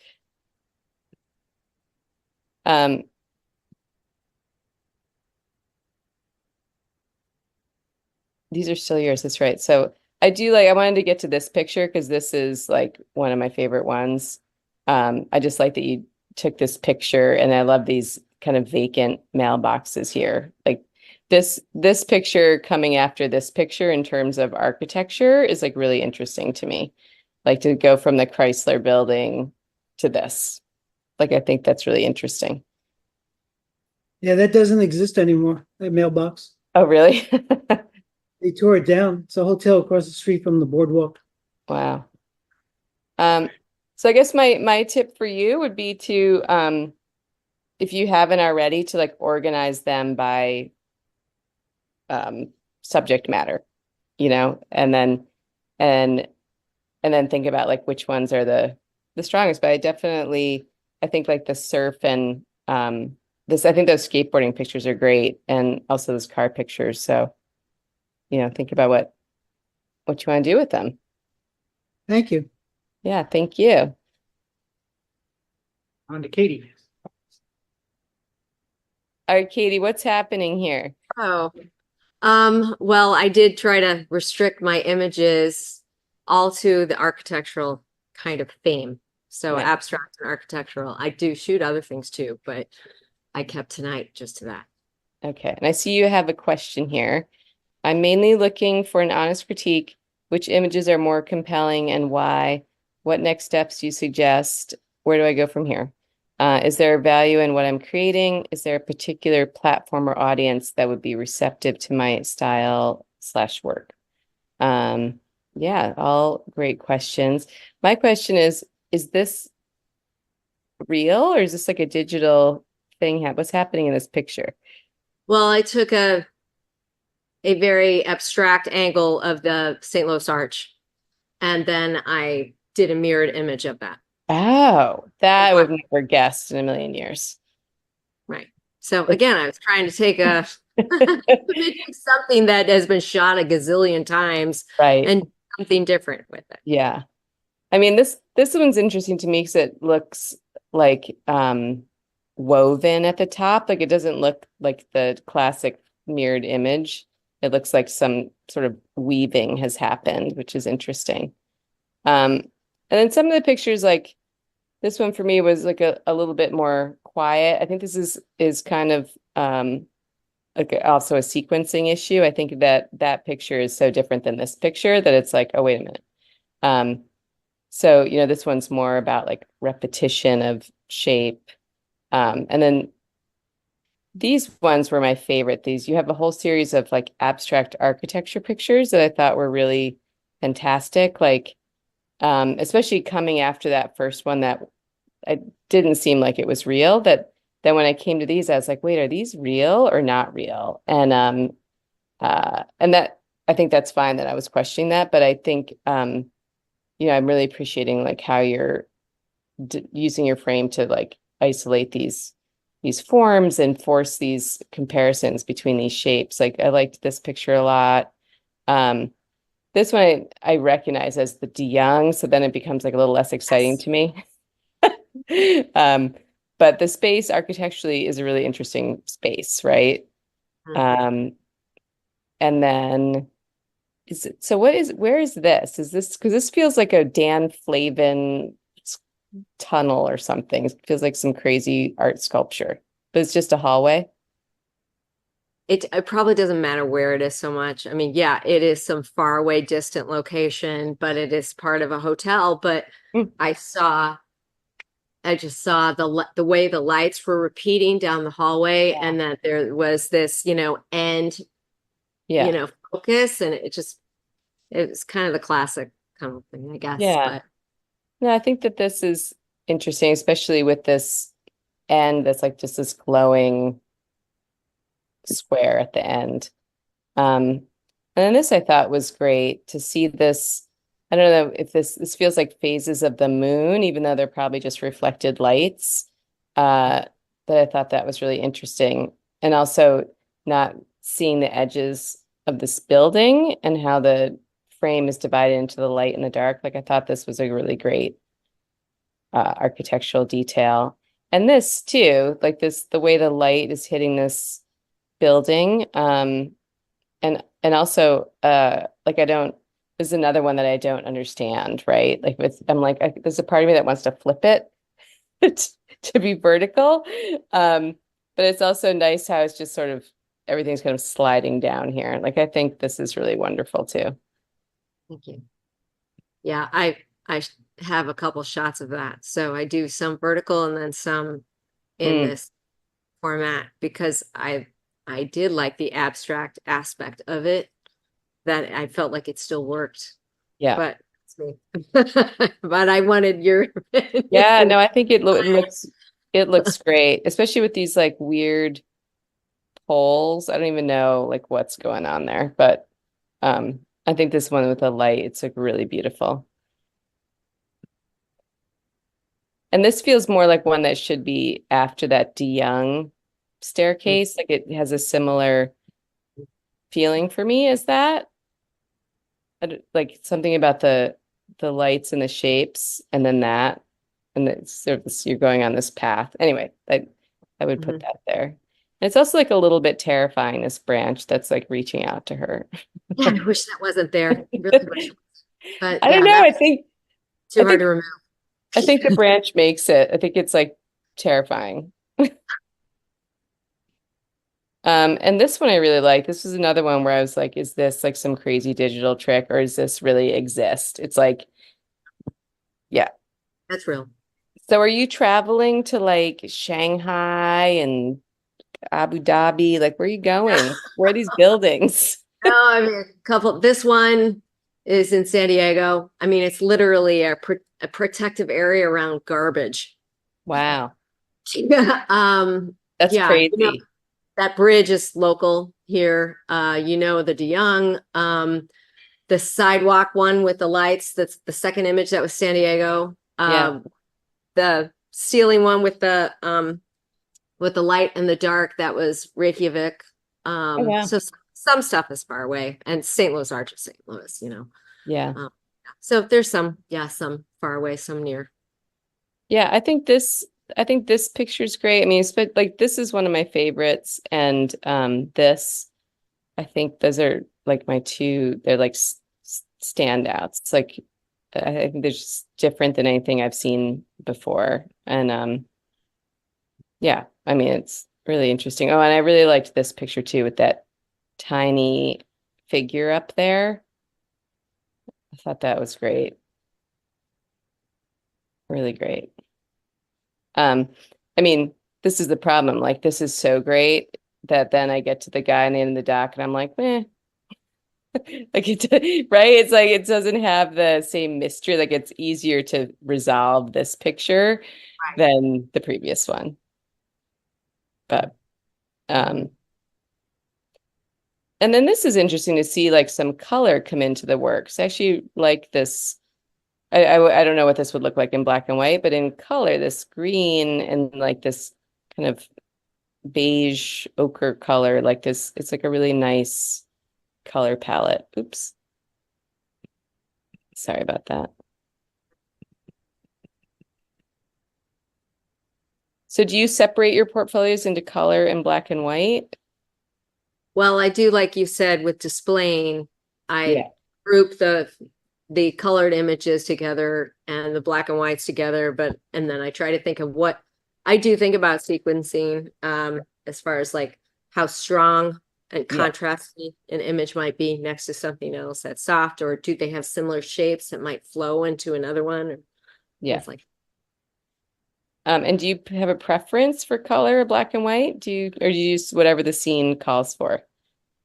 B: These are still yours. That's right. So I wanted to get to this picture because this is like one of my favorite ones. I just like that you took this picture and I love these kind of vacant mailboxes here. Like this picture coming after this picture in terms of architecture is like really interesting to me. Like to go from the Chrysler building to this. Like I think that's really interesting.
F: Yeah, that doesn't exist anymore, that mailbox.
B: Oh, really?
F: They tore it down. It's a hotel across the street from the boardwalk.
B: Wow. So I guess my tip for you would be to if you haven't already, to like organize them by subject matter, and then think about like which ones are the strongest. But I think like the surf and I think those skateboarding pictures are great, and also those car pictures. So, think about what you want to do with them.
F: Thank you.
B: Yeah, thank you.
A: On to Katie.
B: All right, Katie, what's happening here?
G: Oh, well, I did try to restrict my images all to the architectural kind of theme. So
B: Right.
G: abstract and architectural. I do shoot other things too, but I kept tonight just to that.
B: Okay, and I see you have a question here. I'm mainly looking for an honest critique. Which images are more compelling and why? What next steps do you suggest? Where do I go from here? Is there value in what I'm creating? Is there a particular platform or audience that would be receptive to my style/work? Yeah, all great questions. My question is this real or is this like a digital thing? What's happening in this picture?
G: Well, I took a very abstract angle of the St. Louis Arch, and then I did a mirrored image of that.
B: Oh, that I would have never guessed in a million years.
G: Right. So again, I was trying to take something that has been shot a gazillion times,
B: right,
G: and something different with it.
B: Yeah. I mean, this one's interesting to me because it looks like woven at the top. Like it doesn't look like the classic mirrored image. It looks like some sort of weaving has happened, which is interesting. And then some of the pictures, like this one for me was like a little bit more quiet. I think this is kind of like also a sequencing issue. I think that picture is so different than this picture that it's like, oh, wait a minute. So, this one's more about like repetition of shape. And then these ones were my favorite. You have a whole series of like abstract architecture pictures that I thought were really fantastic. Like, especially coming after that first one that I didn't seem like it was real. That then when I came to these, I was like, wait, are these real or not real? And that I think that's fine that I was questioning that, but I think I'm really appreciating like how you're using your frame to like isolate these forms and force these comparisons between these shapes. Like I liked this picture a lot. This one I recognize as the De Young, so then it becomes like a little less exciting to me. But the space architecturally is a really interesting space, right? And then where is this? Is this because this feels like a Dan Flavin tunnel or something? It feels like some crazy art sculpture, but it's just a hallway.
G: It probably doesn't matter where it is so much. I mean, yeah, it is some faraway distant location, but it is part of a hotel. But I just saw the way the lights were repeating down the hallway, and that there was this, end, focus, and it was kind of the classic kind of thing, I guess.
B: Yeah.
G: But
B: No, I think that this is interesting, especially with this end that's like just this glowing square at the end. And then this I thought was great to see this. I don't know if this feels like phases of the moon, even though they're probably just reflected lights. But I thought that was really interesting. And also not seeing the edges of this building and how the frame is divided into the light and the dark. Like I thought this was a really great architectural detail. And this too, like the way the light is hitting this building. And also like there's another one that I don't understand, right? Like there's a part of me that wants to flip it to be vertical. But it's also nice how it's just sort of everything's kind of sliding down here. Like I think this is really wonderful too.
G: thank you. Yeah, I have a couple shots of that. So I do some vertical and then some in this format because I did like the abstract aspect of it, that I felt like it still worked.
B: Yeah.
G: But it's me. But I wanted your
B: Yeah, no, I think it looks great, especially with these like weird poles. I don't even know like what's going on there, but I think this one with the light, it's like really beautiful. And this feels more like one that should be after that De Young staircase. Like it has a similar feeling for me as that. Like something about the lights and the shapes, and then that, and it's sort of you're going on this path. Anyway, I would put that there. And it's also like a little bit terrifying, this branch that's like reaching out to her.
G: Yeah, I wish that wasn't there. Really wish it was. But
B: I don't know. I think
G: too hard to remove.
B: I think the branch makes it. I think it's like terrifying. And this one I really like. This was another one where I was like, is this like some crazy digital trick or does this really exist? It's like, yeah.
G: That's real.
B: So are you traveling to like Shanghai and Abu Dhabi? Like, where are you going? Where are these buildings?
G: No, I mean, a couple, this one is in San Diego. I mean, it's literally a protective area around garbage.
B: Wow.
G: Yeah,
B: That's
G: you know,
B: crazy.
G: that bridge is local here. You know, the DeYoung, the sidewalk one with the lights, that's the second image, that was San Diego.
B: Yeah.
G: The ceiling one with the light and the dark, that was Reykjavik.
B: wow.
G: So some stuff is far away, and St. Louis Arch is St. Louis, you know.
B: Yeah.
G: So there's some far away, some near.
B: Yeah, I think this picture's great. I mean, it's like this is one of my favorites, and this, I think those are like my two. They're like standouts. It's like I think they're just different than anything I've seen before, and yeah, I mean it's really interesting. Oh, and I really liked this picture too with that tiny figure up there. I thought that was great. Really great. I mean, this is the problem. Like, this is so great that then I get to the guy in the end of the dock and I'm like, eh. Like right? It's like it doesn't have the same mystery. Like it's easier to resolve this picture than the previous one. But and then this is interesting to see like some color come into the works. I actually like this. I don't know what this would look like in black and white, but in color, this green and like this kind of beige ochre color, like this, it's like a really nice color palette. Oops. Sorry about that. So do you separate your portfolios into color and black and white?
G: Well, I do, like you said, with displaying, I group the colored images together and the black and whites together, and then I try to think of what I do think about sequencing, as far as like how strong and contrasty an image might be next to something else that's soft, or do they have similar shapes that might flow into another one? Or
B: Yeah.
G: like,
B: and do you have a preference for color, black and white? Or do you use whatever the scene calls for?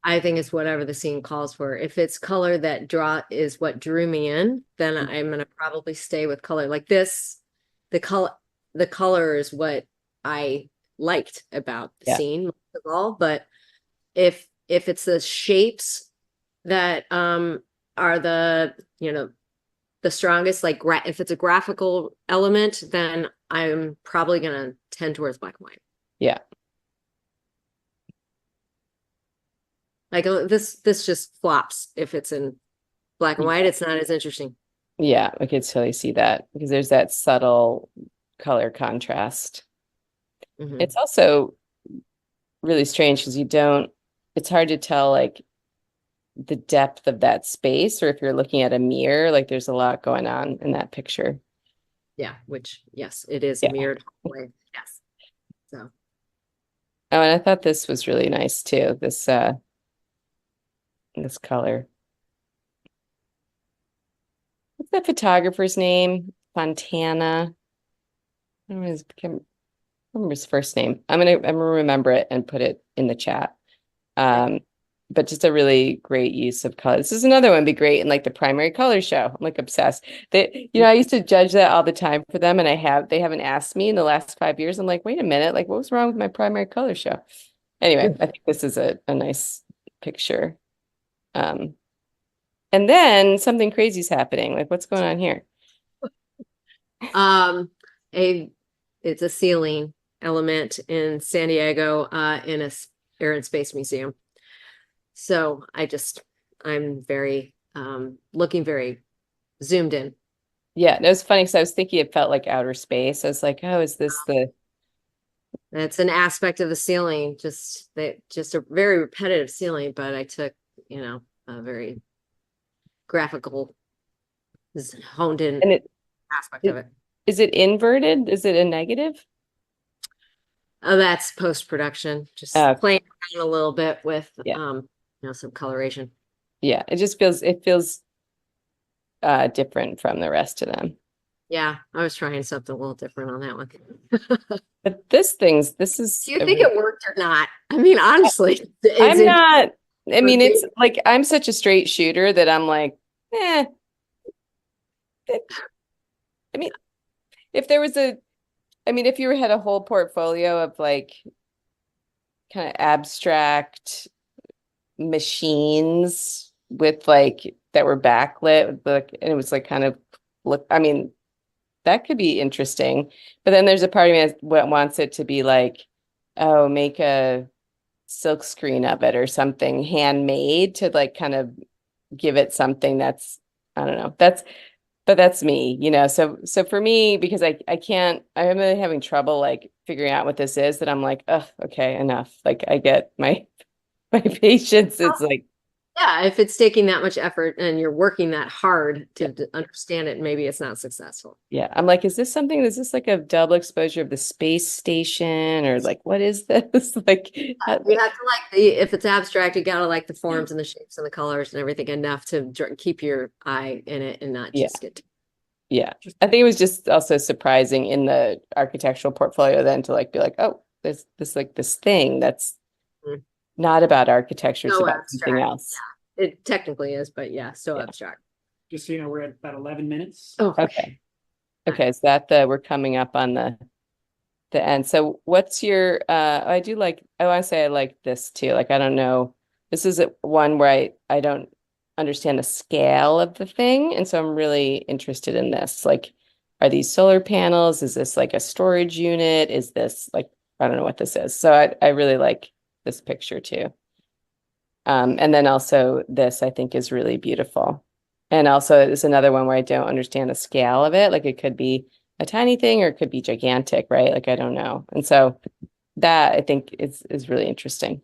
G: I think it's whatever the scene calls for. If it's color that is what drew me in, then I'm going to probably stay with color. Like this, the color is what I liked about the scene most of all. But if it's the shapes that are the, you know, the strongest, like if it's a graphical element, then I'm probably going to tend towards black and white.
B: Yeah.
G: Like this just flops. If it's in black and white, it's not as interesting.
B: Yeah, I could totally see that because there's that subtle color contrast.
G: Mhm.
B: It's also really strange because it's hard to tell like the depth of that space, or if you're looking at a mirror, like there's a lot going on in that picture.
G: Yeah, which, yes, it is a mirrored hallway. Yes. So.
B: Oh, and I thought this was really nice too. This color. What's that photographer's name? Fontana. I can't remember his first name. I'm gonna remember it and put it in the chat. But just a really great use of color. This is another one be great in like the primary color show. I'm like obsessed. I used to judge that all the time for them, and they haven't asked me in the last 5 years. I'm like, wait a minute, like what was wrong with my primary color show? Anyway, I think this is a nice picture. And then something crazy is happening. Like what's going on here?
G: It's a ceiling element in San Diego, in a Air and Space Museum. So I'm very looking very zoomed in.
B: Yeah, it was funny because I was thinking it felt like outer space. I was like, oh, is this
G: That's an aspect of the ceiling, just a very repetitive ceiling, but I took, a very graphical, honed in aspect of it.
B: Is it inverted? Is it a negative?
G: Oh, that's post-production, just
B: Okay.
G: playing around a little bit with,
B: Yeah.
G: some coloration.
B: Yeah, it feels different from the rest of them.
G: Yeah, I was trying something a little different on that one.
B: But this is
G: Do you think it worked or not? I mean, honestly,
B: I'm not, I mean, it's like I'm such a straight shooter that I'm like, eh. I mean, if there was if you had a whole portfolio of like kind of abstract machines with like that were backlit, like, and it was like kind of look, I mean, that could be interesting. But then there's a part of me that wants it to be like, oh, make a silk screen of it or something handmade to like kind of give it something that's, I don't know. But that's me, So for me, because I'm really having trouble like figuring out what this is, that I'm like, oh, okay, enough. Like I get my patience. It's like,
G: Yeah, if it's taking that much effort and you're working that hard to understand it, maybe it's not successful.
B: yeah, I'm like, is this like a double exposure of the space station, or like what is this? Like
G: You have to like if it's abstract, you gotta like the forms and the shapes and the colors and everything enough to keep your eye in it and not just get.
B: yeah. I think it was just also surprising in the architectural portfolio then to like be like, oh, there's this thing that's not about architecture, it's
G: So
B: about something else.
G: Yeah. It technically is, but yeah, so abstract.
A: Just so you know, we're at about 11 minutes.
G: Oh,
B: Okay. Okay, so we're coming up on the end. So what's your I want to say I like this too. Like I don't know. This is one where I don't understand the scale of the thing, and so I'm really interested in this. Like, are these solar panels? Is this like a storage unit? Is this like, I don't know what this is. So I really like this picture too. And then also this I think is really beautiful. And also it's another one where I don't understand the scale of it. Like it could be a tiny thing or it could be gigantic, right? Like I don't know. And so that I think is really interesting.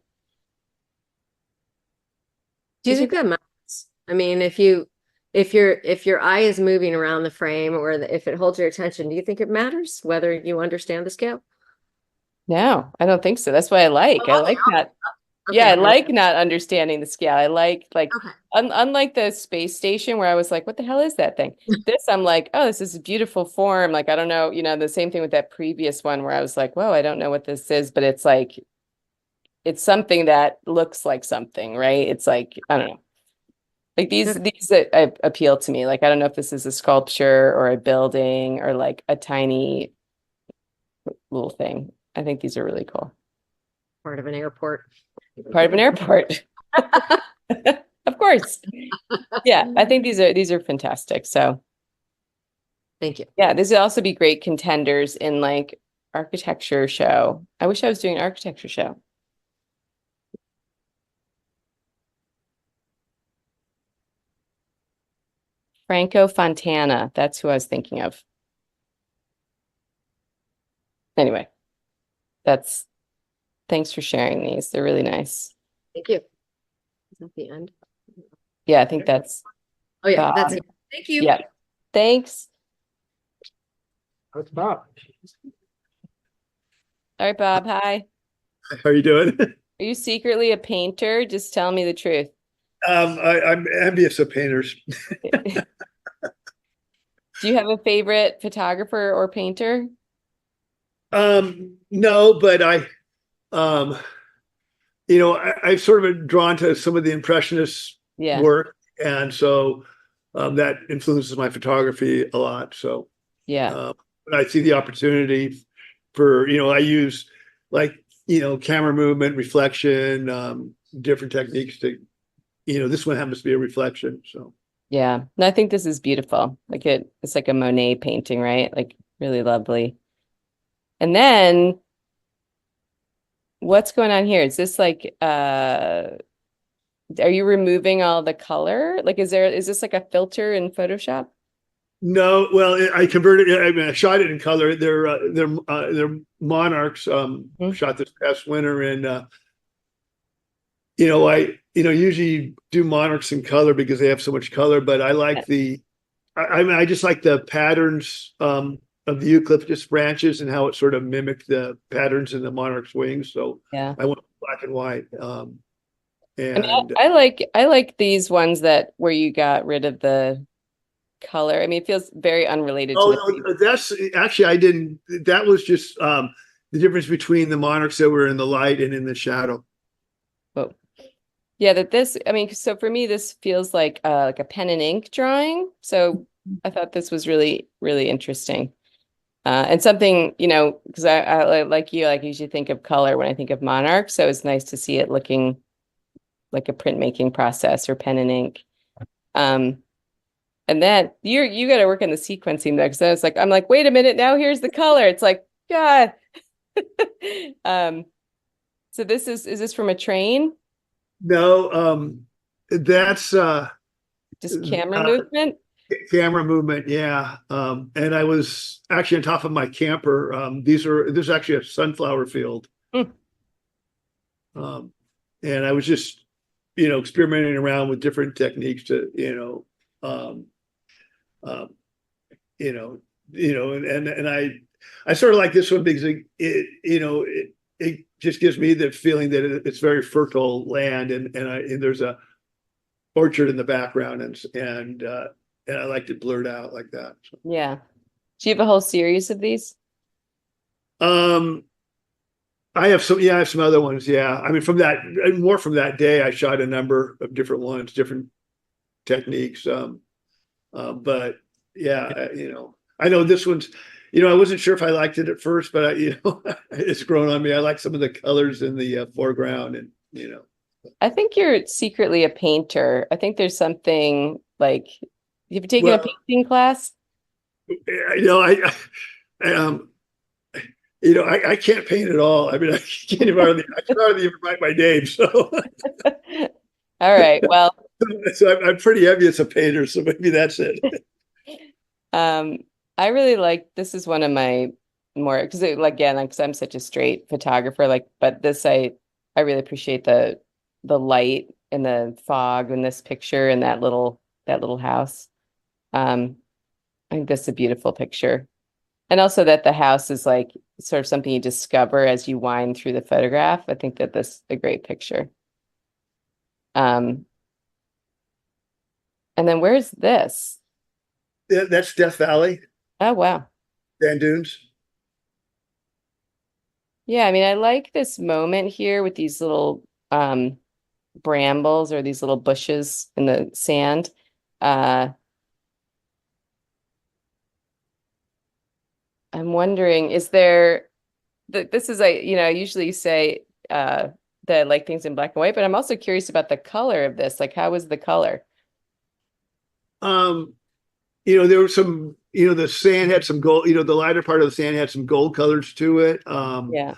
G: do you think that matters? I mean, if your eye is moving around the frame or if it holds your attention, do you think it matters whether you understand the scale?
B: No, I don't think so. That's why I like that.
G: Okay.
B: Yeah, I like not understanding the scale. I like
G: Okay.
B: unlike the space station where I was like, what the hell is that thing? This, I'm like, oh, this is a beautiful form. Like, I don't know, the same thing with that previous one where I was like, whoa, I don't know what this is, but it's like, it's something that looks like something, right? It's like, I don't know. Like these appeal to me. Like, I don't know if this is a sculpture or a building or like a tiny little thing. I think these are really cool.
G: Part of an airport.
B: Part of an airport. Of course. Yeah, I think these are fantastic. So
G: Thank you.
B: yeah, these would also be great contenders in like architecture show. I wish I was doing an architecture show. Franco Fontana, that's who I was thinking of. Anyway, thanks for sharing these. They're really nice.
G: Thank you. Is that the end?
B: Yeah, I think that's.
G: Oh yeah,
B: Bob.
G: that's it. Thank you.
B: Yeah, thanks.
A: That's Bob.
B: All right, Bob. Hi.
H: How are you doing?
B: Are you secretly a painter? Just tell me the truth.
H: I'm envious of painters.
B: Do you have a favorite photographer or painter?
H: No, but I've sort of been drawn to some of the impressionist work, and so that influences my photography a lot. So when I see the opportunity for, I use like, camera movement, reflection, different techniques to, this one happens to be a reflection. So
B: yeah, no, I think this is beautiful. Like it's like a Monet painting, right? Like really lovely. And then what's going on here? Is this like are you removing all the color? Like is this like a filter in Photoshop?
H: No, well, I converted it. I mean, I shot it in color. They're monarchs. Shot this past winter, and I usually do monarchs in color because they have so much color. But I like I just like the patterns the eucalyptus branches and how it sort of mimicked the patterns in the monarch's wings. So
B: Yeah.
H: I went black and white.
B: I
H: And
B: mean, I like these ones that where you got rid of the color. I mean, it feels very unrelated to
H: no, that's actually I didn't. That was just the difference between the monarchs that were in the light and in the shadow.
B: Oh. Yeah, that this, I mean, so for me, this feels like a pen and ink drawing. So I thought this was really, really interesting. And something, you know, because I like you, like usually think of color when I think of monarch. So it's nice to see it looking like a printmaking process or pen and ink. And then you got to work on the sequencing though, because I was like, I'm like, wait a minute, now here's the color. It's like, God. So this is this from a train?
H: No, that's
B: Just camera movement?
H: camera movement, yeah. And I was actually on top of my camper. This is actually a sunflower field.
B: Hmm.
H: And I was just, experimenting around with different techniques to, and I sort of like this one because it just gives me the feeling that it's very fertile land, and there's a orchard in the background, and I liked it blurred out like that. So.
B: Yeah. Do you have a whole series of these?
H: I have some other ones. Yeah. I mean, more from that day, I shot a number of different ones, different techniques. But yeah, I know this one's, I wasn't sure if I liked it at first, but it's grown on me. I like some of the colors in the foreground, and
B: I think you're secretly a painter. I think there's something like, you've taken a painting class?
H: I can't paint at all. I mean, I can hardly even write my name. So,
B: all right. Well,
H: so I'm pretty envious of painters. So maybe that's it.
B: I really like, this is one of my more, because again, because I'm such a straight photographer, but this, I really appreciate the light and the fog in this picture and that little house. I think this is a beautiful picture. And also that the house is like sort of something you discover as you wind through the photograph. I think that this is a great picture. And then where's this?
H: Yeah, that's Death Valley.
B: Oh, wow.
H: Sand dunes.
B: Yeah, I mean, I like this moment here with these little brambles or these little bushes in the sand. I'm wondering, is there, this is usually you say that I like things in black and white, but I'm also curious about the color of this. Like, how was the color?
H: There was some, the sand had some gold, the lighter part of the sand had some gold colors to it.
B: Yeah.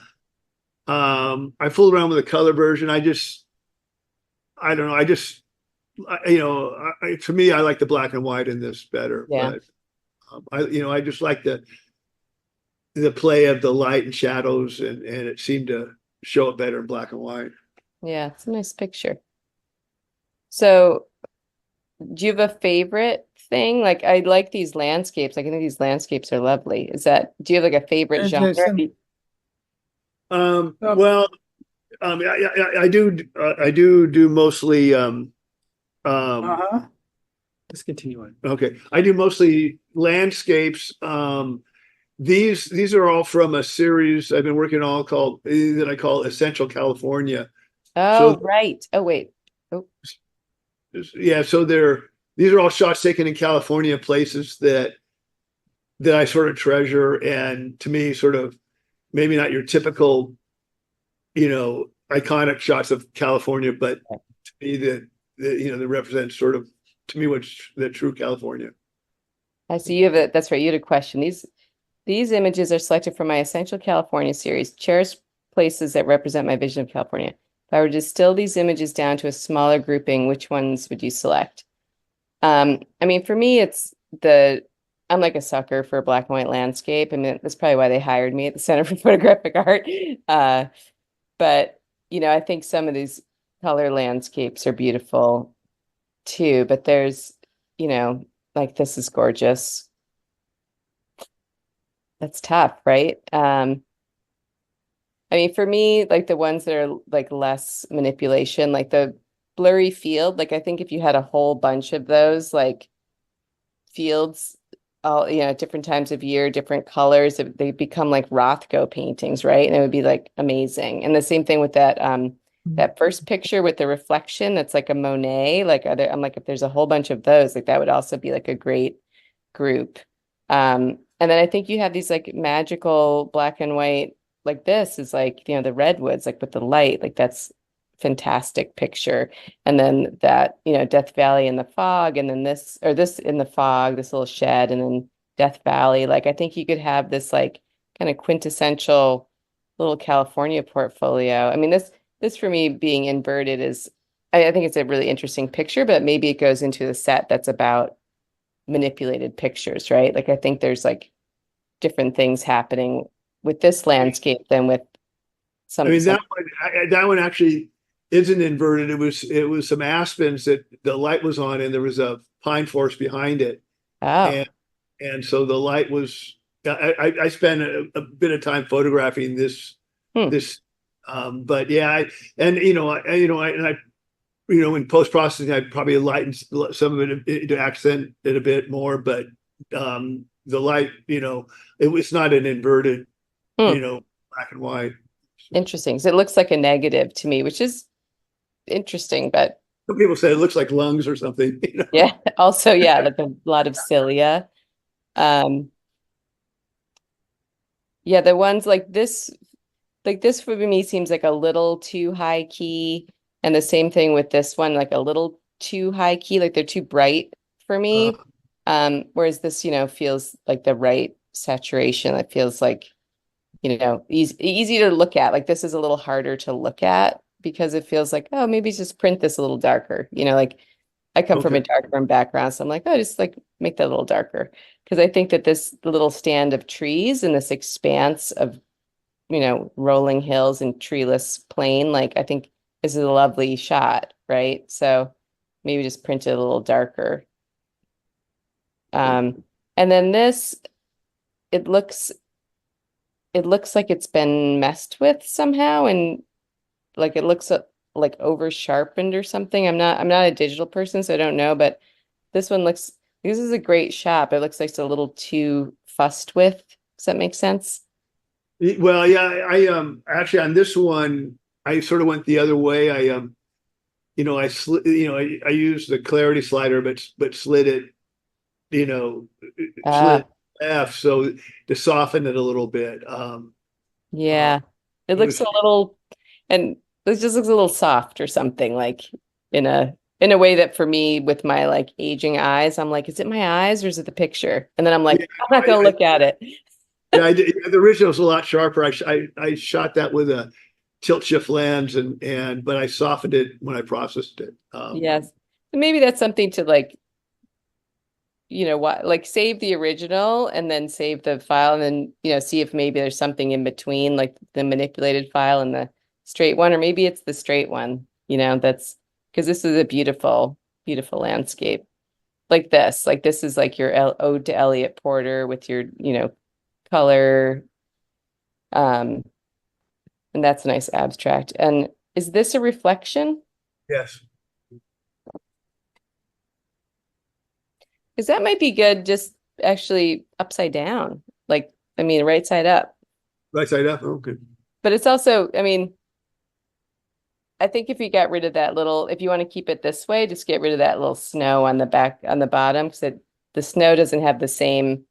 H: I fooled around with the color version. I don't know. To me, I like the black and white in this better.
B: Yeah.
H: But I just like the play of the light and shadows, and it seemed to show it better in black and white.
B: Yeah, it's a nice picture. So, do you have a favorite thing? Like, I like these landscapes. Like, I think these landscapes are lovely. Do you have like a favorite genre?
H: Well, I do mostly.
A: Let's continue on.
H: Okay, I do mostly landscapes. These are all from a series I've been working on that I call Essential California.
B: Oh, right. Oh, wait. Oh.
H: Yeah, so these are all shots taken in California, places that I sort of treasure, and to me, sort of maybe not your typical, iconic shots of California, but to me that represents sort of, to me, what's the true California.
B: I see that's right. You had a question. These images are selected from my Essential California series, cherished places that represent my vision of California. If I were to distill these images down to a smaller grouping, which ones would you select? I mean, for me, I'm like a sucker for black and white landscape. I mean, that's probably why they hired me at the Center for Photographic Art. But, I think some of these color landscapes are beautiful too, but there's, like this is gorgeous. That's tough, right? I mean, for me, like the ones that are like less manipulation, like the blurry field, like I think if you had a whole bunch of those, like fields, all, you know, at different times of year, different colors, they become like Rothko paintings, right? And it would be like amazing. And the same thing with that, that first picture with the reflection, that's like a Monet, like I'm like, if there's a whole bunch of those, like that would also be like a great group. And then I think you have these like magical black and white, like this is like, you know, the redwoods, like with the light, like that's fantastic picture. And then that, you know, Death Valley in the fog, and then this, or this in the fog, this little shed, and then Death Valley. Like I think you could have this like kind of quintessential little California portfolio. I mean, this for me being inverted is, I think it's a really interesting picture, but maybe it goes into the set that's about manipulated pictures, right? Like I think there's like different things happening with this landscape than with some.
H: I mean, that one actually isn't inverted. It was some aspens that the light was on, and there was a pine forest behind it.
B: Oh,
H: And so the light was. I spent a bit of time photographing this. But yeah, in post processing, I'd probably lighten some of it to accent it a bit more. But the light, it was not an inverted, black and white.
B: interesting. So it looks like a negative to me, which is interesting, but
H: some people say it looks like lungs or something.
B: Yeah. Also, yeah, like a lot of cilia. Yeah, the ones like this for me seems like a little too high key, and the same thing with this one, like a little too high key, like they're too bright for me. Whereas this, feels like the right saturation. It feels like, easy to look at. Like this is a little harder to look at because it feels like, oh, maybe just print this a little darker. Like I come from a darker background, so I'm like, oh, just like make that a little darker. Because I think that the little stand of trees and this expanse of, rolling hills and treeless plain, like I think this is a lovely shot, right? So maybe just print it a little darker. And then this, it looks like it's been messed with somehow, and like it looks like over sharpened or something. I'm not a digital person, so I don't know, but this is a great shot, but it looks like it's a little too fussed with. Does that make sense?
H: Well, yeah, I actually on this one I sort of went the other way. I used the clarity slider, but slid it, slid F so to soften it a little bit.
B: Yeah, it looks a little, and it just looks a little soft or something, like in a way that for me with my like aging eyes, I'm like, is it my eyes or is it the picture? And then I'm like, I'm not gonna look at it.
H: Yeah, I did. The original was a lot sharper. I shot that with a tilt shift lens, but I softened it when I processed it.
B: Yes, maybe that's something to like, what, like save the original and then save the file, and then see if maybe there's something in between, like the manipulated file and the straight one, or maybe it's the straight one. That's because this is a beautiful, beautiful landscape. Like this is like your ode to Elliot Porter with your color, and that's a nice abstract. And is this a reflection?
H: Yes.
B: Because that might be good, just actually upside down, like, I mean, right side up.
H: Right side up, okay.
B: But it's also, I mean, I think if you got rid of that little, if you want to keep it this way, just get rid of that little snow on the back, on the bottom, because the snow doesn't have the same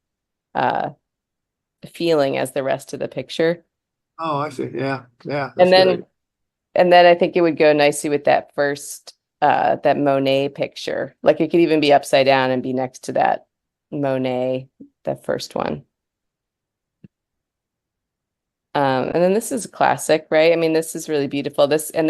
B: feeling as the rest of the picture.
H: Oh, I see. Yeah.
B: And then I think it would go nicely with that first, that Monet picture. Like it could even be upside down and be next to that Monet, the first one. And then this is a classic, right? I mean, this is really beautiful. In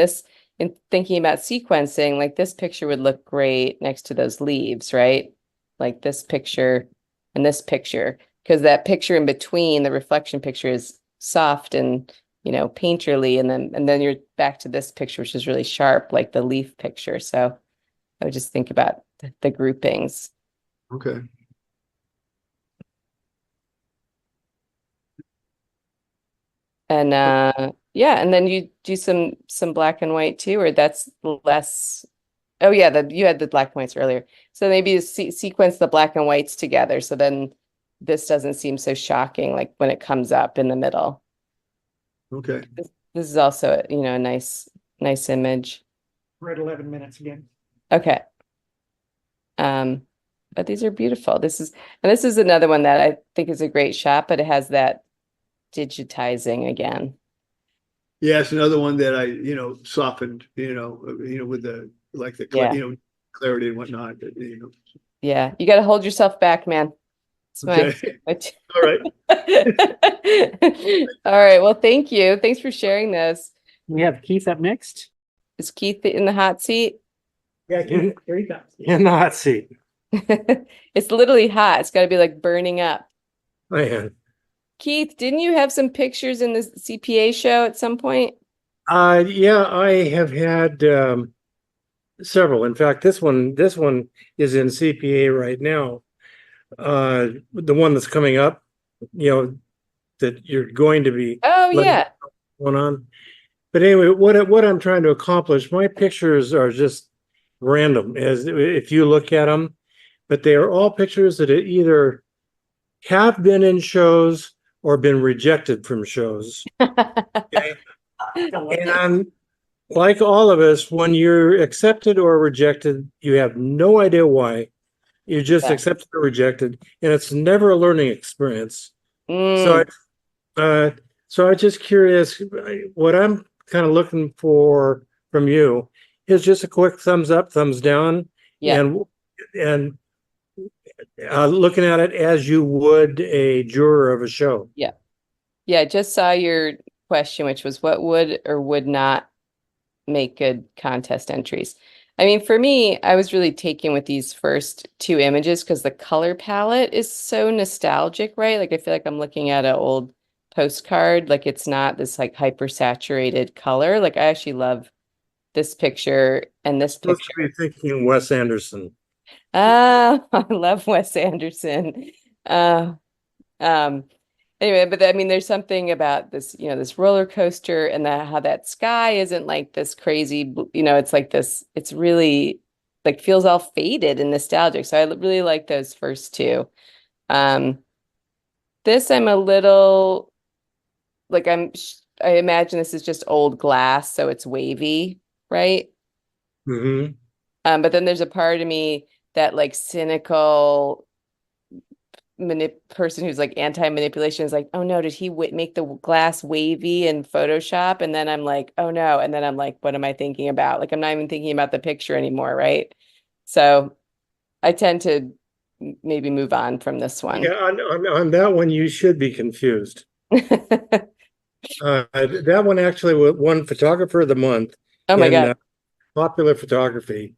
B: thinking about sequencing, like this picture would look great next to those leaves, right? Like this picture and this picture, because that picture in between, the reflection picture, is soft and, painterly. And then you're back to this picture, which is really sharp, like the leaf picture. So I would just think about the groupings.
H: Okay.
B: And yeah, and then you do some black and white too, or that's less. Oh yeah, you had the black and whites earlier. So maybe you sequence the black and whites together. So then this doesn't seem so shocking, like when it comes up in the middle.
H: Okay.
B: This is also, a nice image.
F: We're at 11 minutes again.
B: Okay. But these are beautiful. This is another one that I think is a great shot, but it has that digitizing again.
H: Yeah, it's another one that I, softened, with the clarity and whatnot.
B: Yeah, you got to hold yourself back, man.
H: Okay. All right.
B: All right. Well, thank you. Thanks for sharing this.
A: We have Keith up next.
B: Is Keith in the hot seat?
F: Yeah, here he comes.
E: In the hot seat.
B: It's literally hot. It's got to be like burning up.
E: I am.
B: Keith, didn't you have some pictures in the CPA show at some point?
E: Yeah, I have had several. In fact, this one is in CPA right now. The one that's coming up, that you're going to be
B: Oh yeah.
E: going on. But anyway, what I'm trying to accomplish, my pictures are just random as if you look at them, but they are all pictures that either have been in shows or been rejected from shows. Okay? And like all of us, when you're accepted or rejected, you have no idea why. You just accepted or rejected, and it's never a learning experience. So I'm just curious. What I'm kind of looking for from you is just a quick thumbs up, thumbs down, and looking at it as you would a juror of a show.
B: Yeah. I just saw your question, which was what would or would not make good contest entries. I mean, for me, I was really taken with these first two images because the color palette is so nostalgic, right? Like I feel like I'm looking at an old postcard. Like it's not this like hyper saturated color. Like I actually love this picture and this picture.
E: Supposed to be thinking Wes Anderson.
B: I love Wes Anderson. Anyway, but I mean, there's something about this, this roller coaster and how that sky isn't like this crazy, it's like this, it's really like feels all faded and nostalgic. So I really like those first two. This I'm a little like I imagine this is just old glass, so it's wavy, right?
E: Mm-hmm.
B: But then there's a part of me that like cynical person who's like anti-manipulation is like, oh no, did he make the glass wavy in Photoshop? And then I'm like, oh no. And then I'm like, what am I thinking about? Like, I'm not even thinking about the picture anymore, right? So I tend to maybe move on from this one.
E: Yeah, on that one, you should be confused. That one actually won Photographer of the Month.
B: Oh my God.
E: Popular Photography.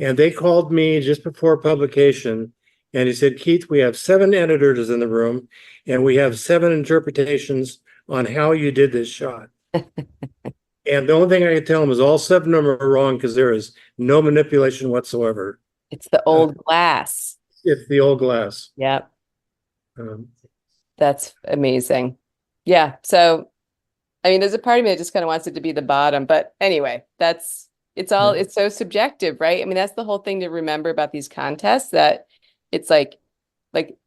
E: And they called me just before publication. And he said, Keith, we have 7 editors in the room, and we have 7 interpretations on how you did this shot. And the only thing I could tell him is all 7 of them are wrong because there is no manipulation whatsoever.
B: It's the old glass.
E: It's the old glass.
B: Yep. That's amazing. Yeah. So, I mean, there's a part of me that just kind of wants it to be the bottom. But anyway, it's so subjective, right? I mean, that's the whole thing to remember about these contests, that it's like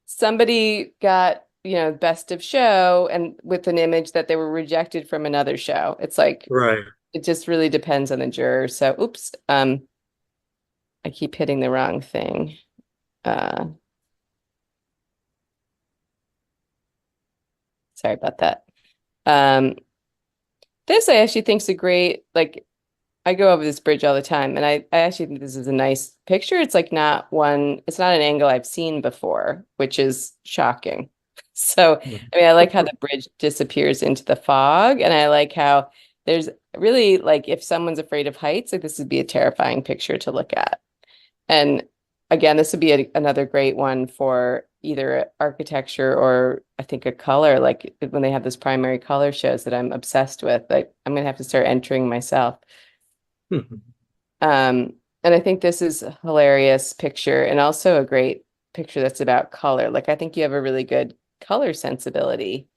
B: somebody got, best of show and with an image that they were rejected from another show. It's like,
E: right.
B: It just really depends on the juror. So, oops, I keep hitting the wrong thing. Sorry about that. This I actually think is a great, like, I go over this bridge all the time, and I actually think this is a nice picture. It's like it's not an angle I've seen before, which is shocking. So, I mean, I like how the bridge disappears into the fog, and I like how there's really, like, if someone's afraid of heights, like this would be a terrifying picture to look at. And again, this would be another great one for either architecture or I think a color, like when they have those primary color shows that I'm obsessed with. Like I'm gonna have to start entering myself. And I think this is a hilarious picture and also a great picture that's about color. Like I think you have a really good color sensibility.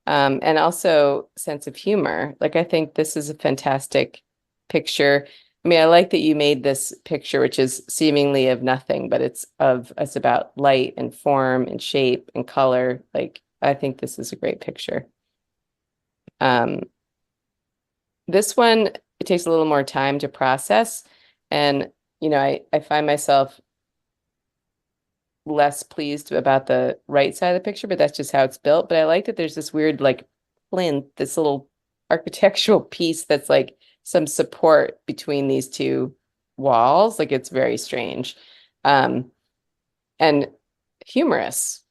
B: And also sense of humor. Like, I think this is a fantastic picture. I mean, I like that you made this picture, which is seemingly of nothing, but it's about light and form and shape and color. Like, I think this is a great picture. This one, it takes a little more time to process. And, I find myself less pleased about the right side of the picture, but that's just how it's built. But I like that there's this weird, like, plinth, this little architectural piece that's like some support between these two walls. Like, it's very strange. And humorous.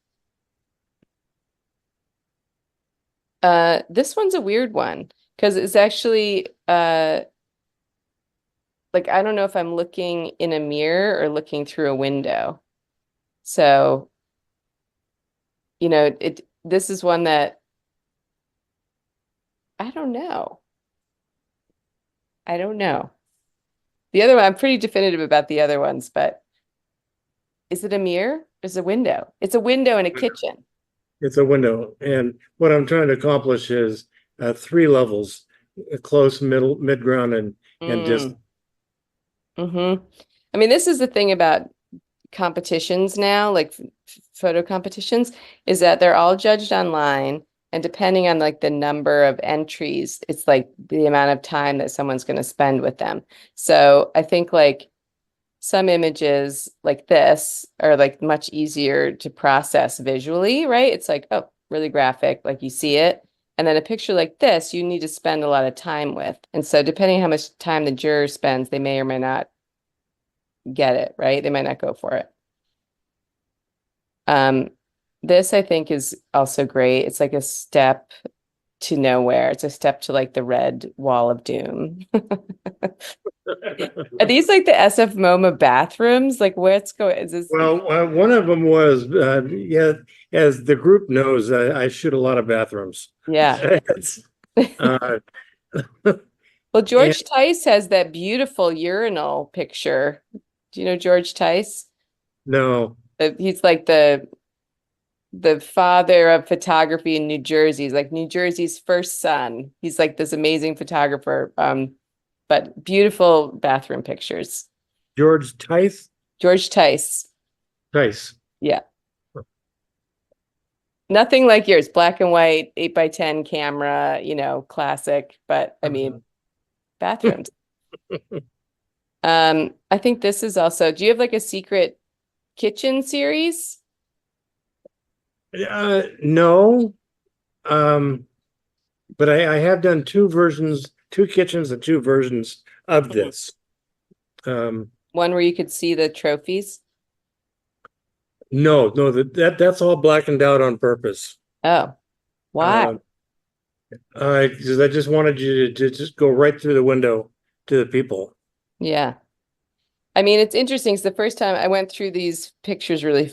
B: This one's a weird one because it's actually like, I don't know if I'm looking in a mirror or looking through a window. So, this is one that I don't know. The other one, I'm pretty definitive about the other ones, but is it a mirror? It's a window. It's a window in a kitchen.
E: It's a window. And what I'm trying to accomplish is 3 levels, a close, middle, mid-ground, and distant.
B: I mean, this is the thing about competitions now, like photo competitions, is that they're all judged online. And depending on like the number of entries, it's like the amount of time that someone's going to spend with them. So I think like some images like this are like much easier to process visually, right? It's like, oh, really graphic, like you see it. And then a picture like this, you need to spend a lot of time with. And so depending on how much time the juror spends, they may or may not get it, right? They might not go for it. This I think is also great. It's like a step to nowhere. It's a step to like the red wall of doom. Are these like the SF MoMA bathrooms? Like, where's going? Is this?
E: Well, one of them was, as the group knows, I shoot a lot of bathrooms.
B: Yeah. Well, George Tice has that beautiful urinal picture. Do you know George Tice?
E: No.
B: He's like the father of photography in New Jersey. He's like New Jersey's first son. He's like this amazing photographer. But beautiful bathroom pictures.
E: George Tice?
B: George Tice.
E: Tice.
B: Yeah. Nothing like yours, black and white, 8x10 camera, classic. But I mean, bathrooms. I think this is also, do you have like a secret kitchen series?
E: No. But I have done 2 kitchens and 2 versions of this.
B: One where you could see the trophies?
E: No, that's all blackened out on purpose.
B: Oh, why?
E: Because I just wanted you to just go right through the window to the people.
B: Yeah. I mean, it's interesting. It's the first time I went through these pictures really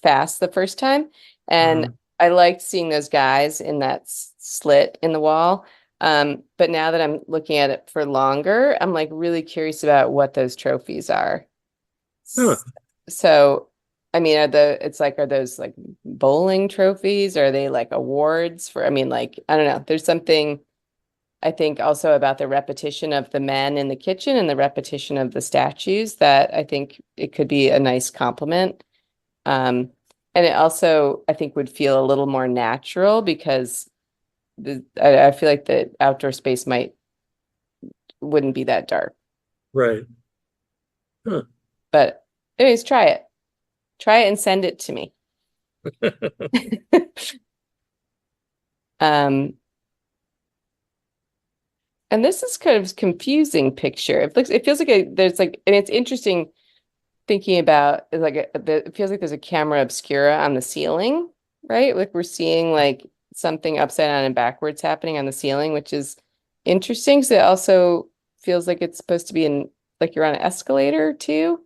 B: fast the first time. And I liked seeing those guys in that slit in the wall. But now that I'm looking at it for longer, I'm like really curious about what those trophies are.
E: Huh.
B: So, I mean, are those like bowling trophies? Are they like awards for, I mean, like, I don't know. There's something I think also about the repetition of the men in the kitchen and the repetition of the statues that I think it could be a nice compliment. And it also, I think, would feel a little more natural because I feel like the outdoor space wouldn't be that dark.
E: Right. Huh.
B: But anyways, try it and send it to me. And this is kind of confusing picture. It feels like there's like, and it's interesting thinking about it feels like there's a camera obscura on the ceiling, right? Like we're seeing like something upside down and backwards happening on the ceiling, which is interesting. So it also feels like it's supposed to be like you're on an escalator too.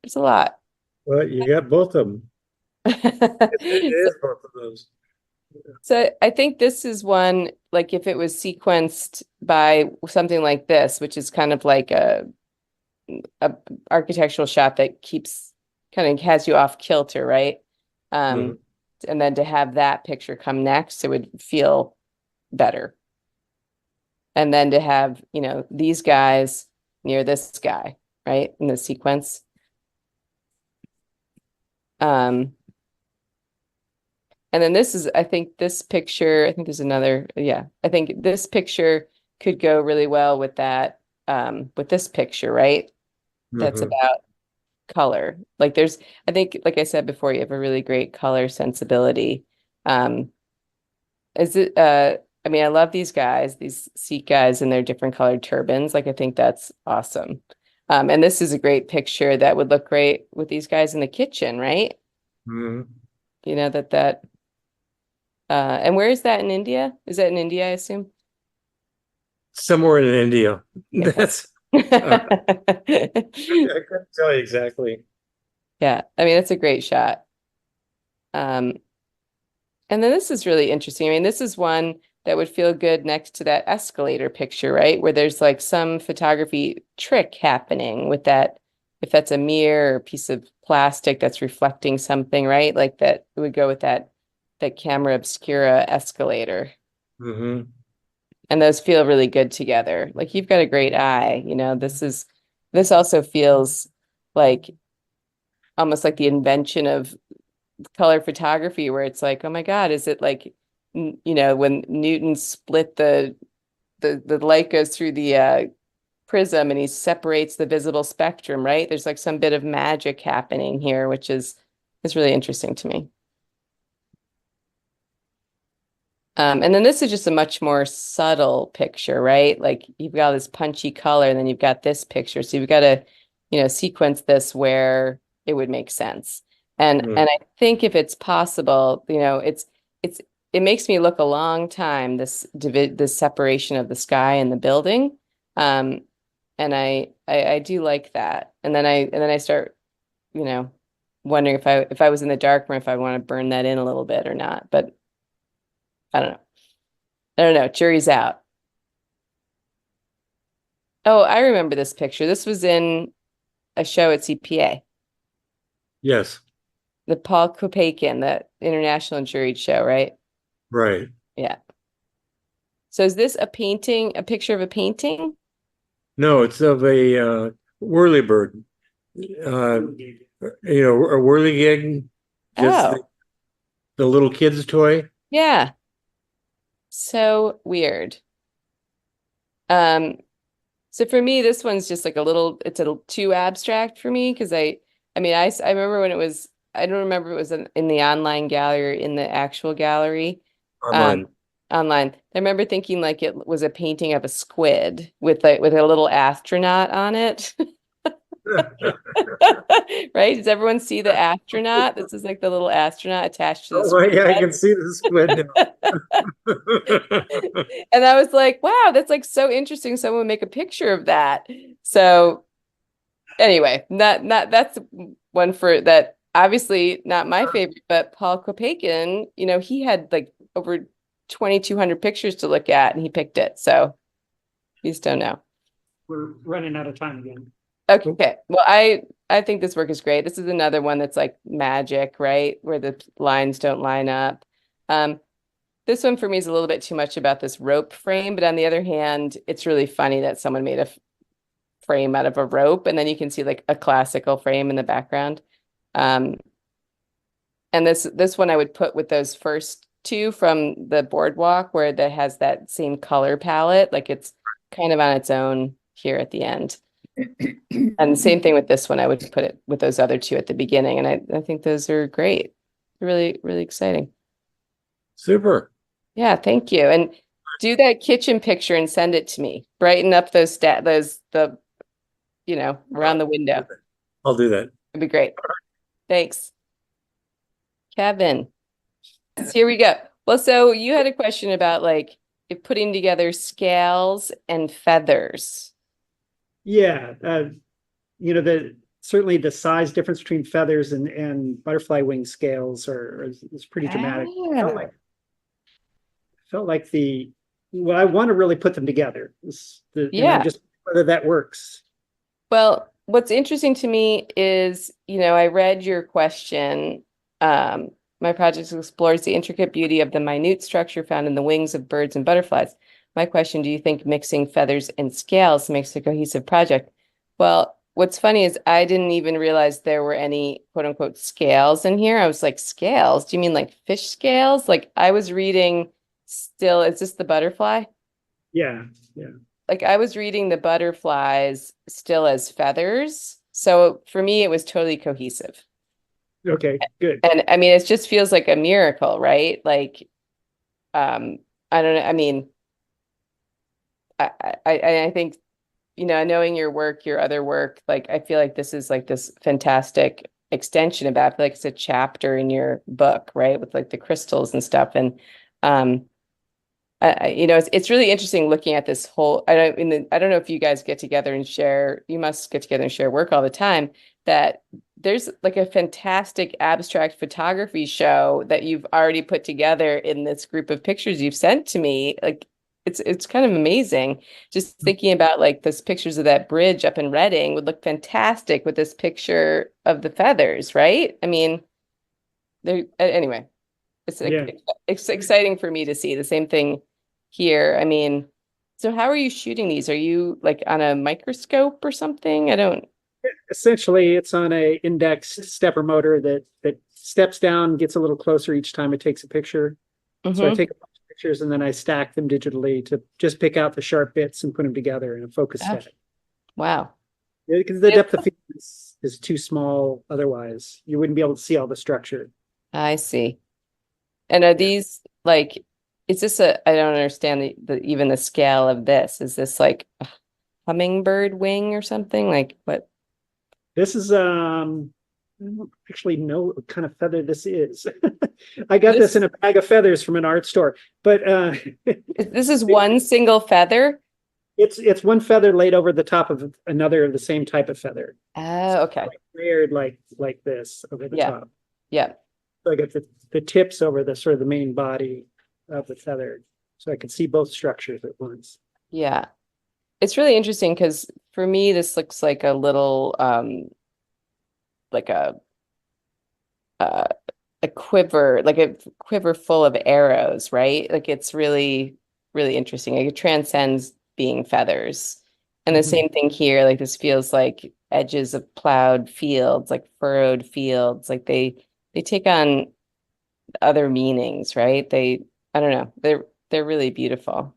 B: There's a lot.
E: Well, you got both of them. It is both of those.
B: So I think this is one, like if it was sequenced by something like this, which is kind of like a architectural shot that keeps kind of has you off kilter, right? and then to have that picture come next, it would feel better. And then to have, you know, these guys near this guy, right, in the sequence. And then this is, I think this picture, I think there's another, yeah, I think this picture could go really well with that, with this picture, right? That's
E: Mhm.
B: about color. Like there's, I think, like I said before, you have a really great color sensibility. Is it, I mean, I love these guys, these Sikh guys in their different colored turbans. Like, I think that's awesome. And this is a great picture that would look great with these guys in the kitchen, right?
E: Mhm.
B: You know, and where is that in India? Is that in India, I assume?
E: Somewhere in India.
B: Yeah.
E: That's I couldn't tell you exactly.
B: Yeah, I mean, it's a great shot. And then this is really interesting. I mean, this is one that would feel good next to that escalator picture, right? Where there's like some photography trick happening with that, if that's a mirror or a piece of plastic that's reflecting something, right? Like that it would go with that camera obscura escalator.
E: Mm-hmm.
B: And those feel really good together. Like you've got a great eye, you know, this also feels like almost like the invention of color photography, where it's like, oh my God, is it like, you know, when Newton split the light goes through the prism and he separates the visible spectrum, right? There's like some bit of magic happening here, which is really interesting to me. And then this is just a much more subtle picture, right? Like you've got this punchy color and then you've got this picture. So you've got to, you know, sequence this where it would make sense. And I think if it's possible, you know, it makes me look a long time, this separation of the sky and the building. And I do like that. And then I start, you know, wondering if I was in the dark room, if I want to burn that in a little bit or not. But I don't know. I don't know. Jury's out. Oh, I remember this picture. This was in a show at CPA.
E: Yes.
B: The Paul Kopakin, the international and juried show, right?
E: Right.
B: Yeah. So is this a painting, a picture of a painting?
E: No, it's of a whirlybird. You know, a whirligig, just
B: Oh,
E: the little kid's toy.
B: yeah. So weird. So for me, this one's just like it's a little too abstract for me because I mean, I remember when it was, I don't remember if it was in the online gallery or in the actual gallery.
E: Online.
B: Online. I remember thinking like it was a painting of a squid with a little astronaut on it. Right? Does everyone see the astronaut? This is like the little astronaut attached to the
E: Oh, yeah, I
B: squid.
E: can see the squid now.
B: And I was like, wow, that's like so interesting. Someone would make a picture of that. So anyway, that's one for that. Obviously not my favorite, but Paul Kopakin, you know, he had like over 2,200 pictures to look at and he picked it. So you just don't know.
A: We're running out of time again.
B: Okay. Well, I think this work is great. This is another one that's like magic, right? Where the lines don't line up. This one for me is a little bit too much about this rope frame, but on the other hand, it's really funny that someone made a frame out of a rope, and then you can see like a classical frame in the background. And this one I would put with those first two from the boardwalk, where that has that same color palette, like it's kind of on its own here at the end. And the same thing with this one, I would put it with those other two at the beginning, and I think those are great. Really, really exciting.
E: Super.
B: Yeah, thank you. And do that kitchen picture and send it to me. Brighten up those you know, around the window.
E: I'll do that.
B: It'd be great. Thanks. Kevin. Here we go. Well, so you had a question about like if putting together scales and feathers.
A: Yeah, you know, certainly the size difference between feathers and butterfly wing scales is pretty dramatic. Felt like well, I want to really put them together.
B: Yeah.
A: Just whether that works.
B: Well, what's interesting to me is, you know, I read your question, My project explores the intricate beauty of the minute structure found in the wings of birds and butterflies. My question, do you think mixing feathers and scales makes a cohesive project? Well, what's funny is I didn't even realize there were any quote unquote scales in here. I was like, scales? Do you mean like fish scales? Like I was reading still, is this the butterfly?
A: Yeah.
B: Like I was reading the butterflies still as feathers. So for me, it was totally cohesive.
A: Okay, good.
B: And I mean, it just feels like a miracle, right? Like, I don't know. I mean, I think, you know, knowing your work, your other work, like I feel like this is like this fantastic extension of that. I feel like it's a chapter in your book, right? With like the crystals and stuff. And you know, it's really interesting looking at this whole. I don't know if you guys get together and share. You must get together and share work all the time. That there's like a fantastic abstract photography show that you've already put together in this group of pictures you've sent to me. Like it's kind of amazing. Just thinking about like those pictures of that bridge up in Reading would look fantastic with this picture of the feathers, right? I mean, they're anyway. It's it's exciting for me to see the same thing here. I mean, so how are you shooting these? Are you like on a microscope or something? I don't.
A: Essentially, it's on a indexed stepper motor that steps down, gets a little closer each time it takes a picture. So I take a bunch of pictures and then I stack them digitally to just pick out the sharp bits and put them together in a focus stack.
B: Wow.
A: Because the depth of field is too small otherwise. You wouldn't be able to see all the structure.
B: I see. And are these like, is this I don't understand even the scale of this. Is this like a hummingbird wing or something? Like what?
A: This is, I don't actually know what kind of feather this is. I got this in a bag of feathers from an art store, but
B: this is one single feather.
A: It's one feather laid over the top of another of the same type of feather.
B: Oh, okay.
A: Like layered like this over the top.
B: Yeah.
A: So I got the tips over the sort of the main body of the feather, so I could see both structures at once.
B: Yeah. It's really interesting because for me, this looks like a little, like a quiver, like a quiver full of arrows, right? Like it's really, really interesting. Like it transcends being feathers. And the same thing here, like this feels like edges of plowed fields, like furrowed fields. Like they take on other meanings, right? I don't know, they're really beautiful.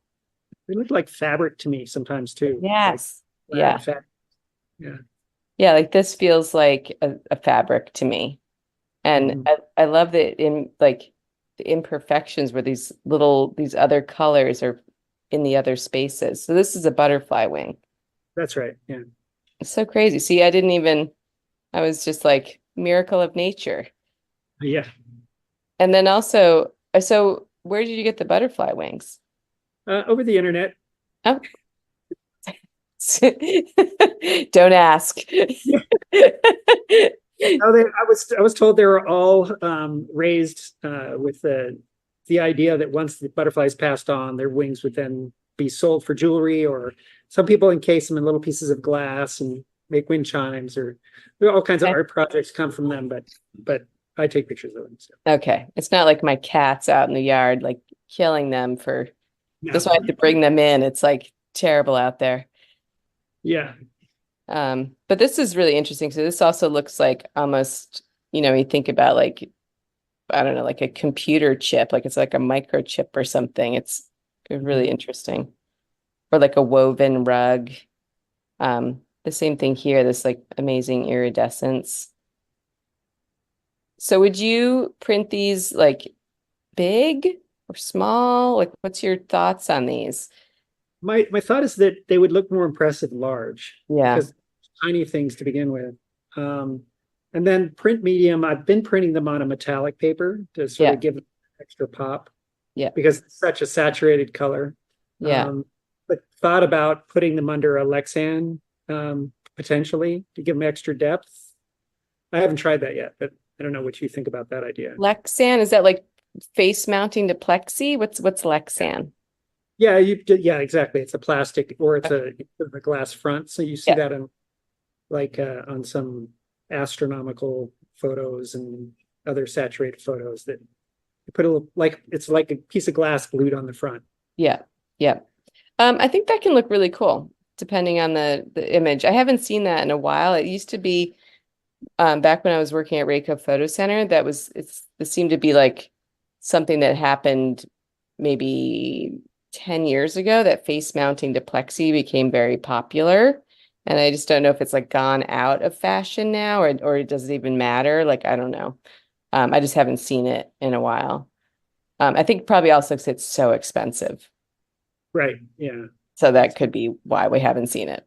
A: They look like fabric to me sometimes too.
B: Yes.
A: Like
B: Yeah.
A: Yeah.
B: Yeah, like this feels like a fabric to me. And I love that in like the imperfections where these other colors are in the other spaces. So this is a butterfly wing.
A: That's right. Yeah.
B: It's so crazy. See, I was just like miracle of nature.
A: Yeah.
B: And then also, so where did you get the butterfly wings?
A: Over the internet.
B: Oh. Don't ask.
A: I was told they were all raised with the idea that once the butterflies passed on, their wings would then be sold for jewelry, or some people encase them in little pieces of glass and make wind chimes, or there are all kinds of art projects come from them. But I take pictures of them. So.
B: Okay, it's not like my cats out in the yard, like killing them for.
A: No.
B: That's why I have to bring them in. It's like terrible out there.
A: Yeah.
B: But this is really interesting. So this also looks like almost, you know, you think about like, I don't know, like a computer chip, like it's like a microchip or something. It's really interesting. Or like a woven rug. The same thing here, this like amazing iridescence. So would you print these like big or small? Like what's your thoughts on these?
A: My thought is that they would look more impressive large.
B: Yeah.
A: Because tiny things to begin with. And then print medium, I've been printing them on a metallic paper to sort of give them extra pop.
B: Yeah.
A: Because it's such a saturated color.
B: Yeah.
A: But thought about putting them under a Lexan potentially to give them extra depth. I haven't tried that yet, but I don't know what you think about that idea.
B: Lexan, is that like face mounting to plexi? What's Lexan?
A: Yeah, yeah, exactly. It's a plastic, or it's a glass front. So you see that on like on some astronomical photos and other saturated photos that you put a little, like, it's like a piece of glass glued on the front.
B: Yeah. Yeah. I think that can look really cool depending on the image. I haven't seen that in a while. It used to be back when I was working at Rayco Photo Center, it seemed to be like something that happened maybe 10 years ago, that face mounting to plexi became very popular. And I just don't know if it's like gone out of fashion now, or does it even matter? Like, I don't know. I just haven't seen it in a while. I think probably also because it's so expensive.
A: Right. Yeah.
B: So that could be why we haven't seen it.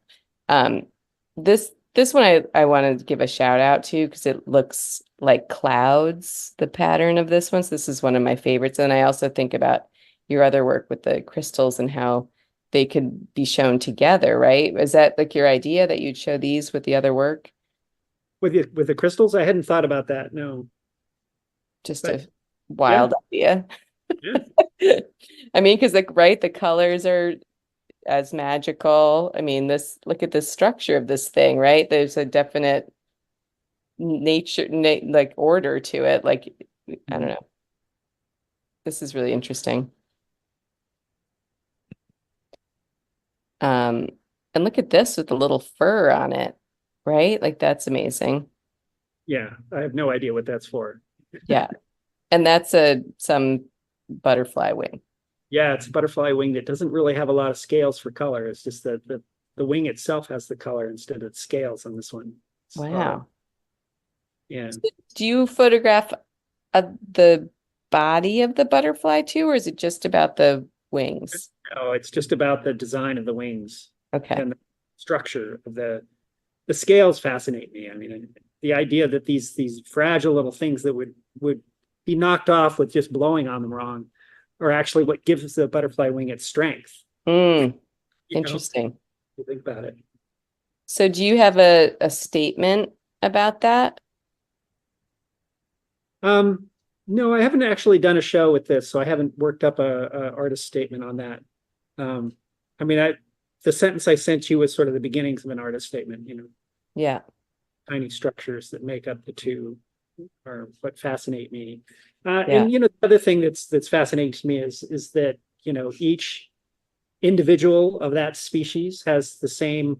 B: This one I want to give a shout out to because it looks like clouds, the pattern of this one. So this is one of my favorites. And I also think about your other work with the crystals and how they could be shown together, right? Is that like your idea that you'd show these with the other work?
A: With the crystals, I hadn't thought about that. No.
B: Just
A: But,
B: a wild idea.
A: yeah.
B: I mean, because the colors are as magical. I mean, look at the structure of this thing, right? There's a definite like order to it. Like, I don't know. This is really interesting. And look at this with the little fur on it, right? Like that's amazing.
A: Yeah. I have no idea what that's for.
B: Yeah. And that's some butterfly wing.
A: Yeah, it's a butterfly wing that doesn't really have a lot of scales for color. It's just that the wing itself has the color instead of scales on this one.
B: Wow.
A: Yeah.
B: Do you photograph the body of the butterfly too, or is it just about the wings?
A: No, it's just about the design of the wings
B: Okay.
A: and the structure of the scales fascinate me. I mean, the idea that these fragile little things that would be knocked off with just blowing on them wrong are actually what gives the butterfly wing its strength.
B: Interesting.
A: You think about it.
B: So do you have a statement about that?
A: No, I haven't actually done a show with this, so I haven't worked up a artist statement on that. I mean, the sentence I sent you was sort of the beginnings of an artist statement,
B: Yeah.
A: tiny structures that make up the two are what fascinate me.
B: Yeah.
A: And the other thing that's fascinating to me is that each individual of that species has the same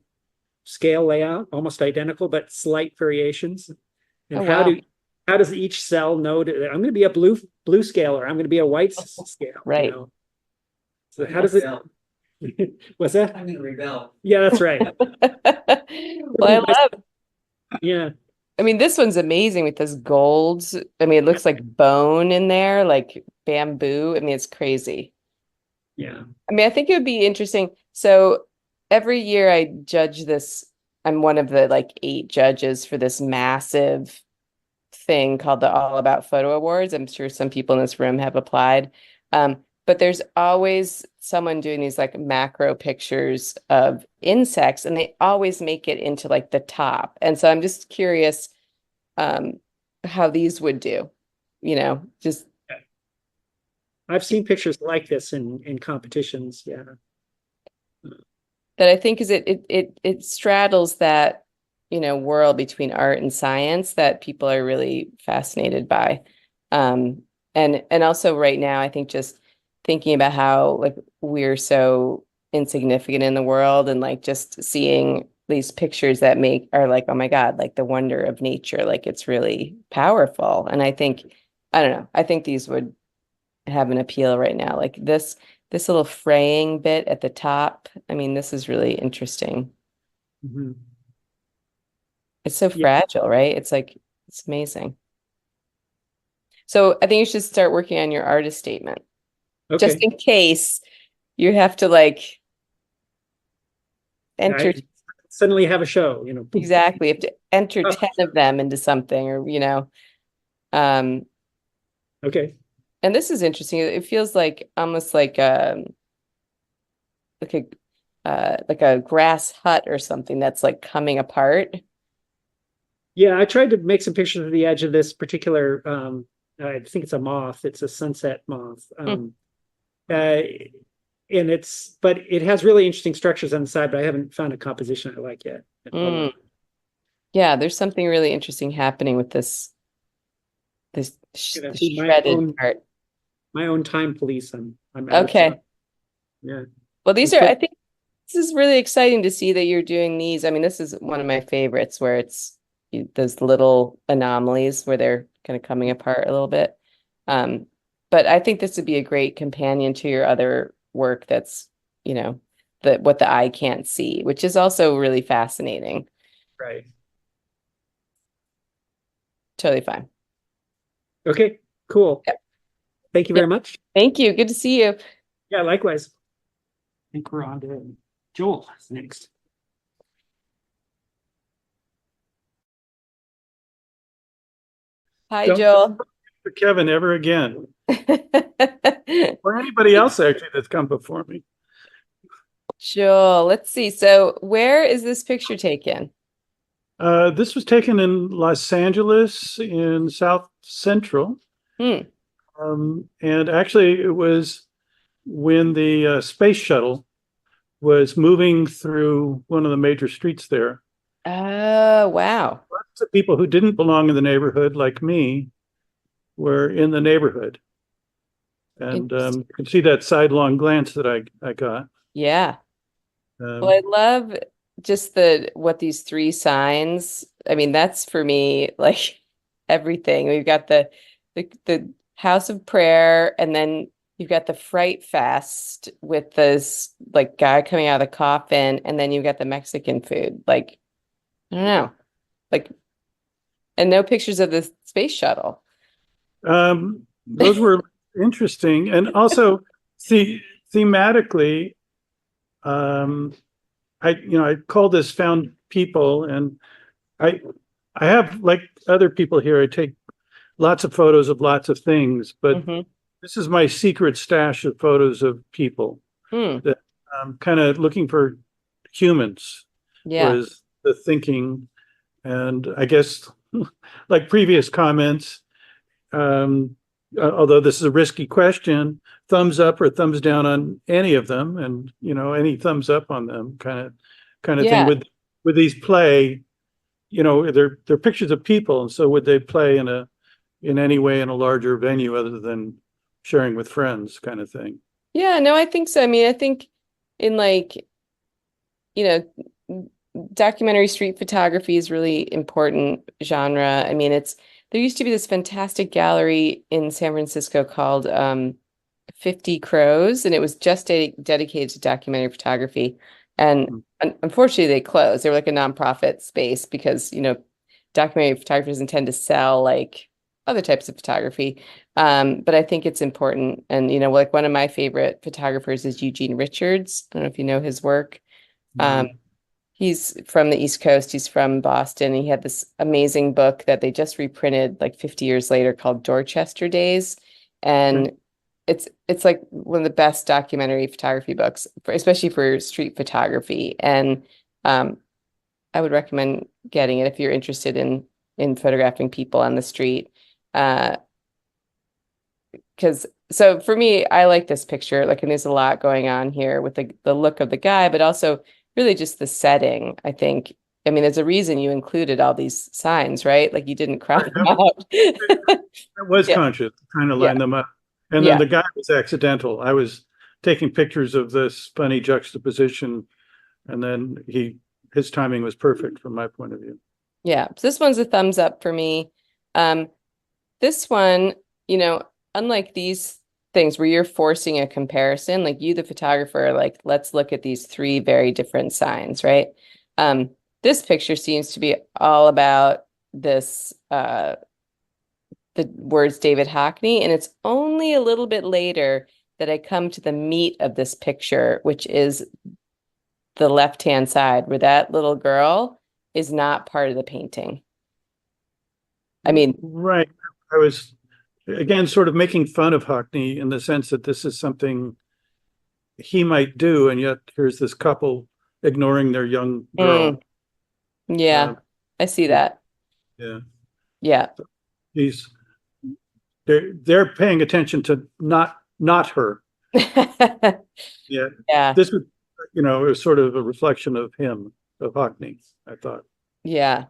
A: scale layout, almost identical, but slight variations. And how does each cell know that I'm going to be a blue scale or I'm going to be a white scale?
B: Right.
A: So how does it? What's that?
D: I'm gonna rebel.
A: Yeah, that's right.
B: Well, I love.
A: Yeah.
B: I mean, this one's amazing with this gold. I mean, it looks like bone in there, like bamboo. I mean, it's crazy.
A: Yeah.
B: I mean, I think it would be interesting. So every year I judge this. I'm one of the like 8 judges for this massive thing called the All About Photo Awards. I'm sure some people in this room have applied. But there's always someone doing these like macro pictures of insects, and they always make it into like the top. And so I'm just curious how these would do, just.
A: I've seen pictures like this in competitions. Yeah.
B: That I think is it straddles that, world between art and science that people are really fascinated by. And also right now, I think just thinking about how like we're so insignificant in the world and like just seeing these pictures that are like, oh my God, like the wonder of nature, like it's really powerful. And I think, I don't know, I think these would have an appeal right now. Like this little fraying bit at the top. I mean, this is really interesting.
A: Mm-hmm.
B: It's so fragile, right? It's like, it's amazing. So I think you should start working on your artist statement.
A: Okay.
B: Just in case you have to like enter.
A: Suddenly have a show,
B: Exactly. You have to enter 10 of them into something or,
A: Okay.
B: And this is interesting. It feels like almost like a grass hut or something that's like coming apart.
A: Yeah, I tried to make some pictures of the edge of this particular I think it's a moth. It's a sunset moth. But it has really interesting structures on the side, but I haven't found a composition I like yet.
B: Yeah, there's something really interesting happening with this
A: Gonna
B: the
A: be my
B: shredded
A: own-
B: part.
A: My own time police. I'm out of
B: Okay.
A: time. Yeah.
B: Well, these
A: And
B: are,
A: so-
B: I think this is really exciting to see that you're doing these. I mean, this is one of my favorites where it's those little anomalies where they're kind of coming apart a little bit. But I think this would be a great companion to your other work that's, what the eye can't see, which is also really fascinating.
A: Right.
B: Totally fine.
A: Okay, cool.
B: Yep.
A: Thank you very much.
B: Thank you. Good to see you.
A: Yeah, likewise. I think we're on to Joel next.
B: Hi,
E: Don't-
B: Joel.
E: For Kevin ever again, or anybody else actually that's come before me.
B: Joel, let's see. So where is this picture taken?
E: This was taken in Los Angeles in South Central.
B: Hmm.
E: And actually it was when the space shuttle was moving through one of the major streets there.
B: Oh, wow.
E: Lots of people who didn't belong in the neighborhood, like me, were in the neighborhood. And you can see that sidelong glance that I got.
B: Yeah.
E: Um,
B: Well, I love just what these three signs. I mean, that's for me like everything. We've got the house of prayer, and then you've got the Fright Fest with this like guy coming out of the coffin, and then you've got the Mexican food. Like, I don't know. Like, and no pictures of the space shuttle.
E: those were interesting, and also thematically, I call this found people, and I have, like other people here, I take lots of photos of lots of things, but
B: Mhm.
E: this is my secret stash of photos of people.
B: Hmm.
E: That I'm kind of looking for humans
B: Yeah.
E: was the thinking, and I guess like previous comments, although this is a risky question, thumbs up or thumbs down on any of them, and any thumbs up on them kind of
B: Yeah.
E: thing. With these play, they're pictures of people, and so would they play in any way in a larger venue other than sharing with friends kind of thing?
B: Yeah, no, I think so. I mean, I think in documentary street photography is really important genre. I mean, there used to be this fantastic gallery in San Francisco called 50 Crows, and it was just dedicated to documentary photography. And unfortunately, they closed. They were like a nonprofit space because, documentary photographers intend to sell like other types of photography. But I think it's important. And, like one of my favorite photographers is Eugene Richards. I don't know if you know his work. He's from the East Coast. He's from Boston. He had this amazing book that they just reprinted like 50 years later called Dorchester Days. And it's like one of the best documentary photography books, especially for street photography. And I would recommend getting it if you're interested in photographing people on the street. So for me, I like this picture. Like, and there's a lot going on here with the look of the guy, but also really just the setting, I think. I mean, there's a reason you included all these signs, right? Like you didn't crowd them out.
E: It was
B: Yeah.
E: conscious, trying to line them up. And
B: Yeah.
E: then the guy was accidental. I was taking pictures of this funny juxtaposition, and then his timing was perfect from my point of view.
B: Yeah. So this one's a thumbs up for me. This one, unlike these things where you're forcing a comparison, like you, the photographer, like, let's look at these three very different signs, right? This picture seems to be all about this, the words David Hockney, and it's only a little bit later that I come to the meat of this picture, which is the left-hand side, where that little girl is not part of the painting. I mean,
E: Right. I was, again, sort of making fun of Hockney in the sense that this is something he might do, and yet here's this couple ignoring their young girl.
B: Yeah, I see that.
E: Yeah.
B: Yeah.
E: They're paying attention to not her. Yeah.
B: Yeah.
E: This was, it was sort of a reflection of him, of Hockney, I thought.
B: Yeah.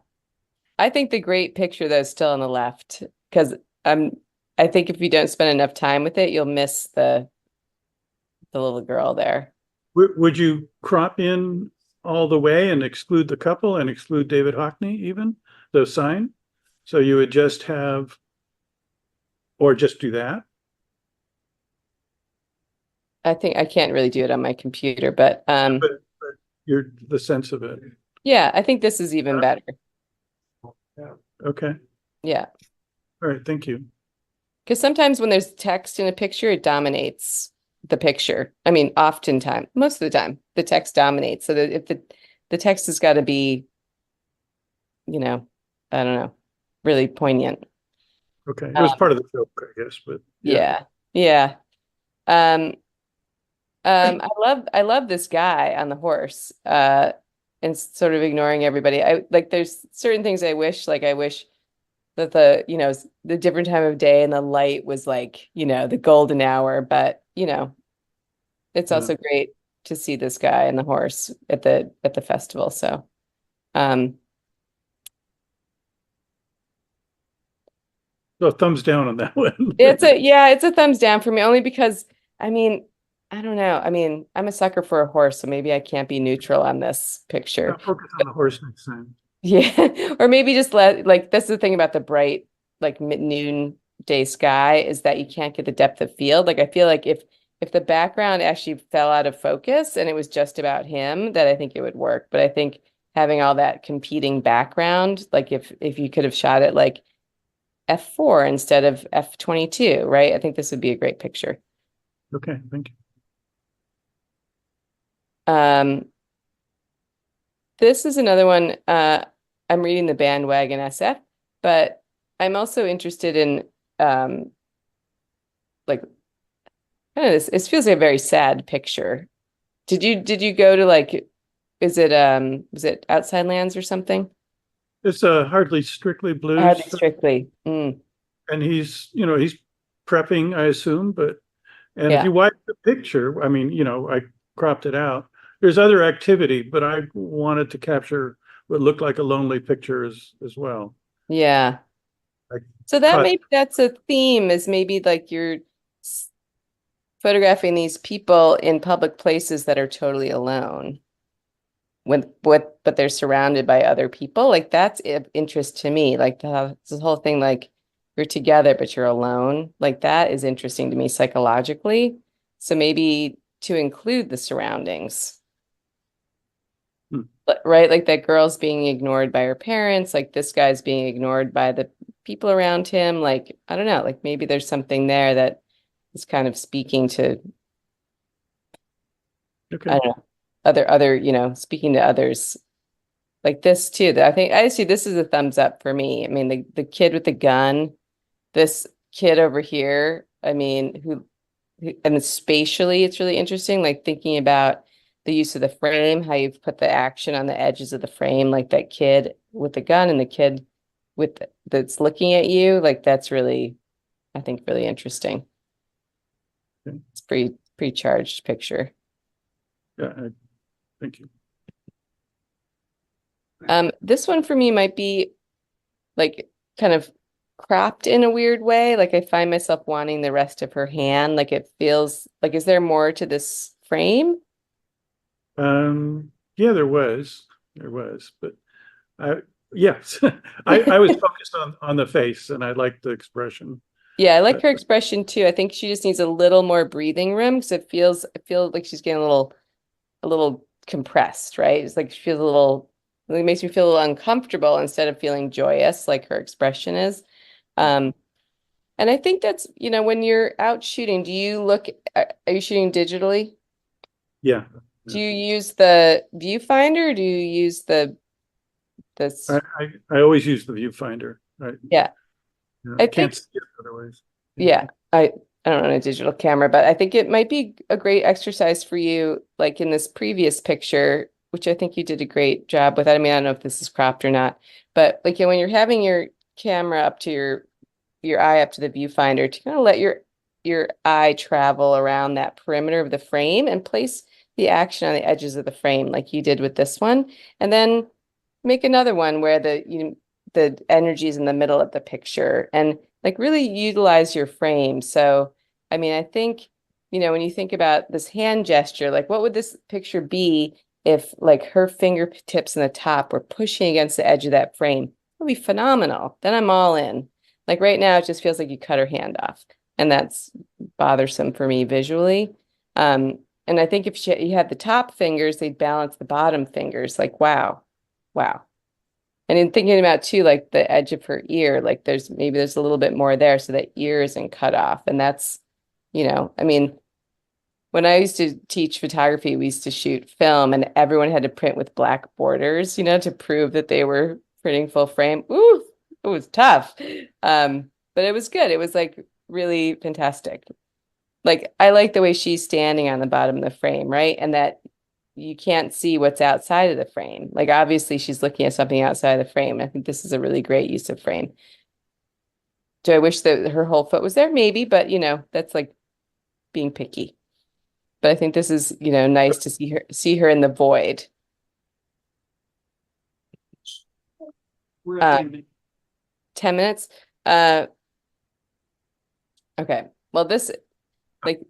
B: I think the great picture though is still on the left, because I think if you don't spend enough time with it, you'll miss the little girl there.
I: Would you crop in all the way and exclude the couple and exclude David Hockney even, the sign? So you would just have, or just do that?
B: I think I can't really do it on my computer, but
I: But you're the sense of it.
B: yeah, I think this is even better.
I: Okay.
B: Yeah.
I: All right. Thank you.
B: Because sometimes when there's text in a picture, it dominates the picture. I mean, oftentimes, most of the time, the text dominates. So that if the text has got to be, you know, I don't know, really poignant.
I: Okay. It was part of the joke, I guess, but
B: Yeah. Yeah. I love this guy on the horse, and sort of ignoring everybody. I like there's certain things I wish that the different time of day and the light was like, the golden hour, but it's also great to see this guy and the horse at the festival. So
I: so thumbs down on that one.
B: it's a thumbs down for me, only because I mean, I don't know. I mean, I'm a sucker for a horse, so maybe I can't be neutral on this picture.
I: I'll focus on the horse next time.
B: Yeah, or maybe just that's the thing about the bright noon day sky is that you can't get the depth of field. Like I feel like if the background actually fell out of focus and it was just about him, that I think it would work. But I think having all that competing background, like if you could have shot it like f4 instead of f22, right? I think this would be a great picture.
I: Okay, thank you.
B: This is another one. I'm reading the Bandwagon SF, but I'm also interested in like I don't know, this feels like a very sad picture. Did you go to was it Outside Lands or something?
I: It's Hardly Strictly Blues.
B: Hardly Strictly. Mm.
I: And he's prepping, I assume, and
B: Yeah.
I: if you watch the picture, I mean, I cropped it out. There's other activity, but I wanted to capture what looked like a lonely picture as well.
B: Yeah. So that's a theme, is maybe like you're photographing these people in public places that are totally alone but they're surrounded by other people. Like that's of interest to me. Like this whole thing, like you're together, but you're alone. Like that is interesting to me psychologically. So maybe to include the surroundings. Right? Like that girl's being ignored by her parents, like this guy's being ignored by the people around him. Like, I don't know, like maybe there's something there that is kind of speaking to,
I: Okay.
B: I don't know, other, speaking to others. Like this too, that I think I see this is a thumbs up for me. I mean, the kid with the gun, this kid over here, I mean, who and spatially it's really interesting, like thinking about the use of the frame, how you've put the action on the edges of the frame, like that kid with the gun and the kid that's looking at you, like that's really, I think, really interesting.
I: Okay.
B: It's pretty charged picture.
I: Yeah, thank you.
B: This one for me might be like kind of cropped in a weird way. Like I find myself wanting the rest of her hand. Like it feels like, is there more to this frame?
I: Yeah, there was, but yes, I was focused on the face, and I liked the expression.
B: Yeah, I like her expression too. I think she just needs a little more breathing room because I feel like she's getting a little compressed, right? It's like she feels it makes me feel a little uncomfortable instead of feeling joyous like her expression is. And I think that's, when you're out shooting, are you shooting digitally?
I: Yeah.
B: Do you use the viewfinder or do you use this?
I: I always use the viewfinder. Right.
B: Yeah.
I: I can't see it otherwise.
B: Yeah. I don't own a digital camera, but I think it might be a great exercise for you, like in this previous picture, which I think you did a great job with. I mean, I don't know if this is cropped or not, but like when you're having your camera up to your eye up to the viewfinder, to kind of let your eye travel around that perimeter of the frame and place the action on the edges of the frame like you did with this one, and then make another one where the energy is in the middle of the picture, and like really utilize your frame. So, I mean, I think, you know, when you think about this hand gesture, like what would this picture be if like her fingertips in the top were pushing against the edge of that frame? It would be phenomenal. Then I'm all in. Like right now, it just feels like you cut her hand off, and that's bothersome for me visually. And I think if you had the top fingers, they'd balance the bottom fingers. Like, wow, wow. And in thinking about too, like the edge of her ear, like there's a little bit more there so that ear isn't cut off. And that's, you know, I mean, when I used to teach photography, we used to shoot film and everyone had to print with black borders, you know, to prove that they were printing full frame. Ooh, it was tough. But it was good. It was like really fantastic. Like I like the way she's standing on the bottom of the frame, right? And that you can't see what's outside of the frame. Like obviously she's looking at something outside of the frame. I think this is a really great use of frame. Do I wish that her whole foot was there? Maybe, but you know, that's like being picky. But I think this is, you know, nice to see her in the void.
A: We're at
B: 10 minutes. Okay. Well, this like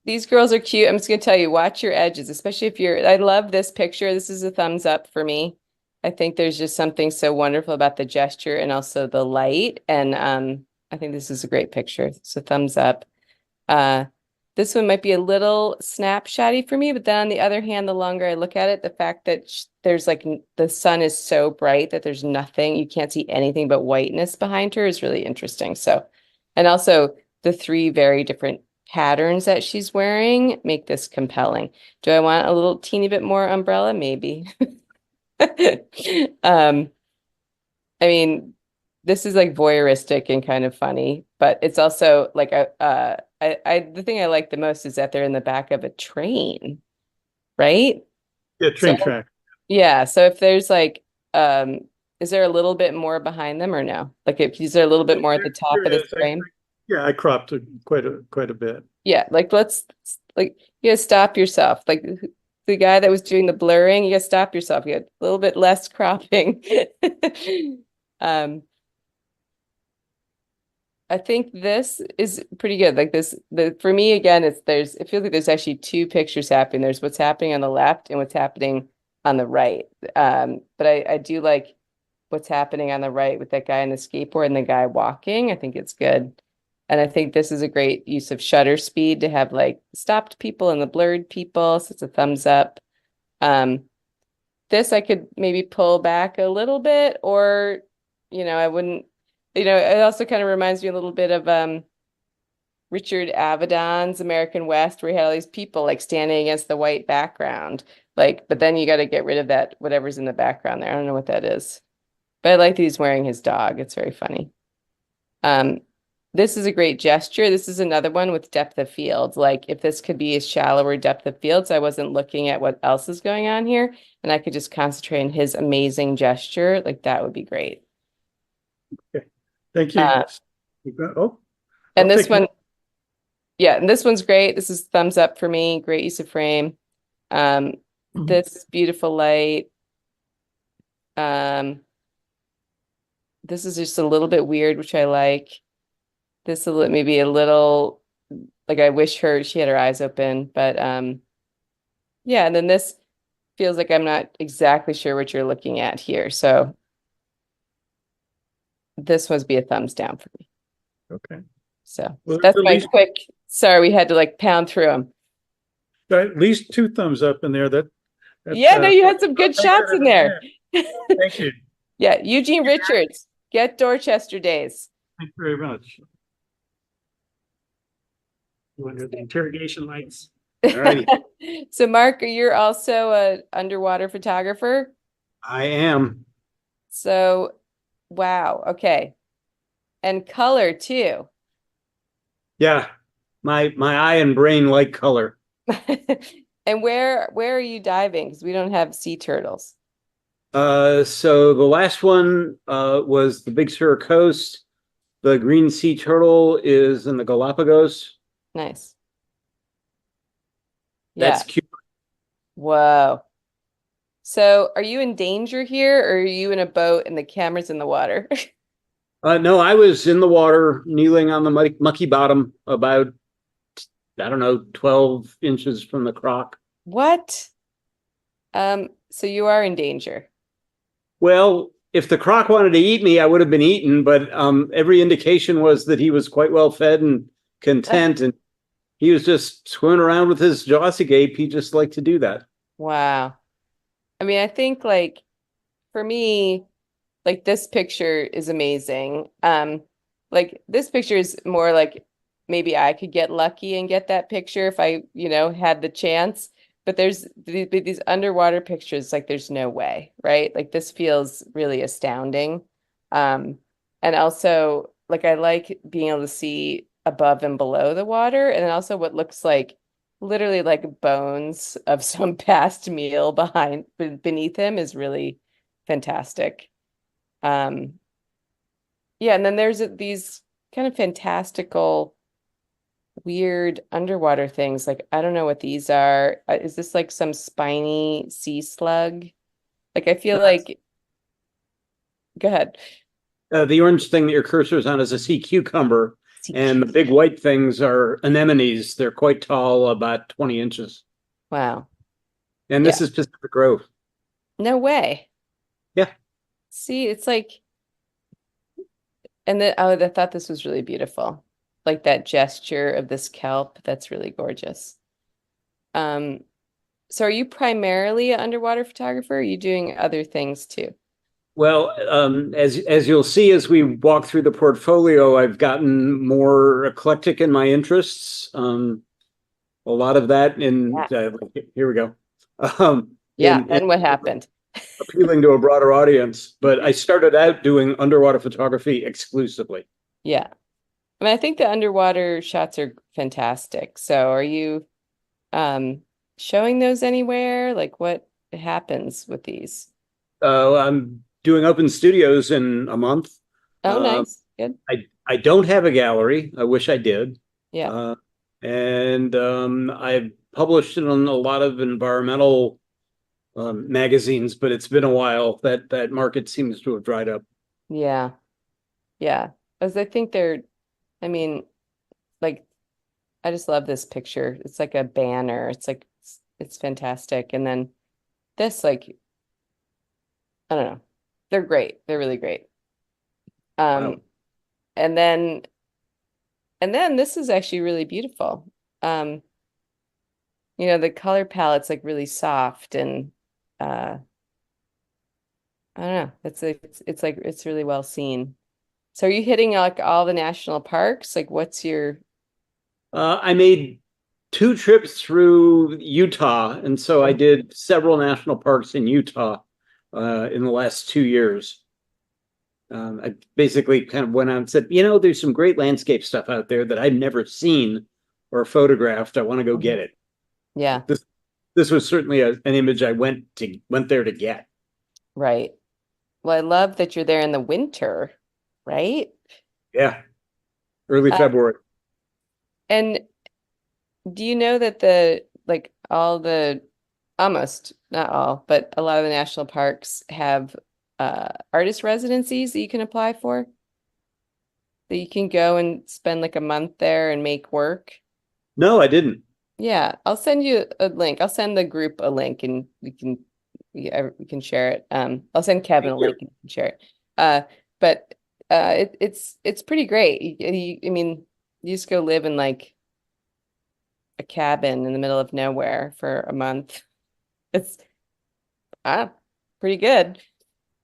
B: these girls are cute. I'm just gonna tell you, watch your edges, especially if you're, I love this picture. This is a thumbs up for me. I think there's just something so wonderful about the gesture and also the light. And I think this is a great picture. So thumbs up. This one might be a little snapshotty for me, but then on the other hand, the longer I look at it, the fact that there's like the sun is so bright that there's nothing, you can't see anything but whiteness behind her is really interesting. So, and also the three very different patterns that she's wearing make this compelling. Do I want a little teeny bit more umbrella? Maybe. I mean, this is like voyeuristic and kind of funny, but it's also like the thing I like the most is that they're in the back of a train, right?
I: Yeah, train track.
B: Yeah. So if there's like, is there a little bit more behind them or no? Like, is there a little bit more at the top of this frame?
I: Yeah, I cropped it quite a bit.
B: Yeah, like let's like you gotta stop yourself. Like the guy that was doing the blurring, you gotta stop yourself. You got a little bit less cropping. I think this is pretty good. Like this, for me again, it feels like there's actually two pictures happening. There's what's happening on the left and what's happening on the right. But I do like what's happening on the right with that guy on the skateboard and the guy walking. I think it's good. And I think this is a great use of shutter speed to have like stopped people and the blurred people. So it's a thumbs up. This I could maybe pull back a little bit, or, you know, I wouldn't, you know, it also kind of reminds me a little bit of Richard Avedon's American West, where he had all these people like standing against the white background. Like, but then you got to get rid of that, whatever's in the background there. I don't know what that is. But I like that he's wearing his dog. It's very funny. This is a great gesture. This is another one with depth of field. Like if this could be a shallower depth of field, so I wasn't looking at what else is going on here, and I could just concentrate on his amazing gesture, like that would be great.
I: Okay. Thank you.
B: And this one, yeah, and this one's great. This is thumbs up for me. Great use of frame. This beautiful light. This is just a little bit weird, which I like. This maybe a little, like I wish she had her eyes open, but yeah, and then this feels like I'm not exactly sure what you're looking at here. So this must be a thumbs down for me.
I: Okay.
B: So that's my quick, sorry, we had to like pound through them.
I: At least two thumbs up in there.
B: Yeah, no, you had some good shots in there.
I: Thank you.
B: Yeah, Eugene Richards, get Dorchester days.
I: Thank you very much.
A: You want the interrogation lights?
B: So Mark, you're also an underwater photographer?
D: I am.
B: So, wow, okay. And color too.
D: Yeah, my eye and brain like color.
B: And where are you diving? Because we don't have sea turtles.
D: So the last one was the Big Sur coast. The green sea turtle is in the Galapagos.
B: Nice.
D: That's cute.
B: Whoa. So are you in danger here, or are you in a boat and the camera's in the water?
A: No, I was in the water, kneeling on the mucky bottom, about, I don't know, 12 inches from the croc.
B: What? So you are in danger.
A: Well, if the croc wanted to eat me, I would have been eaten, but every indication was that he was quite well fed and content, and he was just swimming around with his jaws agape. He just liked to do that.
B: Wow. I mean, I think like for me, like this picture is amazing. Like this picture is more like maybe I could get lucky and get that picture if I, had the chance. But there's these underwater pictures, like there's no way, right? Like this feels really astounding. And also like I like being able to see above and below the water, and then also what looks like literally like bones of some past meal beneath him is really fantastic. Um, yeah, and then there's these kind of fantastical, weird underwater things. Like, I don't know what these are. Is this like some spiny sea slug? Like, I feel like, go ahead.
A: The orange thing that your cursor is on is a sea cucumber, and the big white things are anemones. They're quite tall, about 20 inches.
B: Wow.
A: And this is Pacific Grove.
B: No way.
A: Yeah.
B: See, it's like, and then, oh, I thought this was really beautiful. Like that gesture of this kelp, that's really gorgeous. So are you primarily an underwater photographer? Or are you doing other things too?
A: Well, as you'll see as we walk through the portfolio, I've gotten more eclectic in my interests. A lot of that in here we go.
B: And what happened?
A: Appealing to a broader audience, but I started out doing underwater photography exclusively.
B: Yeah. I mean, I think the underwater shots are fantastic. So are you showing those anywhere? Like what happens with these?
A: I'm doing open studios in a month.
B: Oh, nice. Good.
A: I don't have a gallery. I wish I did.
B: Yeah.
A: And I've published it on a lot of environmental magazines, but it's been a while. That market seems to have dried up.
B: Yeah. Yeah. As I think I mean, like, I just love this picture. It's like a banner. It's like, it's fantastic. And then this, like, I don't know. They're great. They're really great.
A: Wow.
B: And then this is actually really beautiful. The color palette's like really soft and I don't know. It's like it's really well seen. So are you hitting like all the national parks? Like what's your
A: I made 2 trips through Utah, and so I did several national parks in Utah in the last 2 years. I basically kind of went out and said, there's some great landscape stuff out there that I've never seen or photographed. I want to go get it.
B: Yeah.
A: This was certainly an image I went there to get.
B: Right. Well, I love that you're there in the winter, right?
A: Yeah. Early February.
B: And do you know that almost, not all, but a lot of the national parks have artist residencies that you can apply for? That you can go and spend like a month there and make work?
A: No, I didn't.
B: Yeah, I'll send you a link. I'll send the group a link and we can share it. I'll send Kevin a link and you can share it. But it's pretty great. I mean, you just go live in like a cabin in the middle of nowhere for a month. It's pretty good.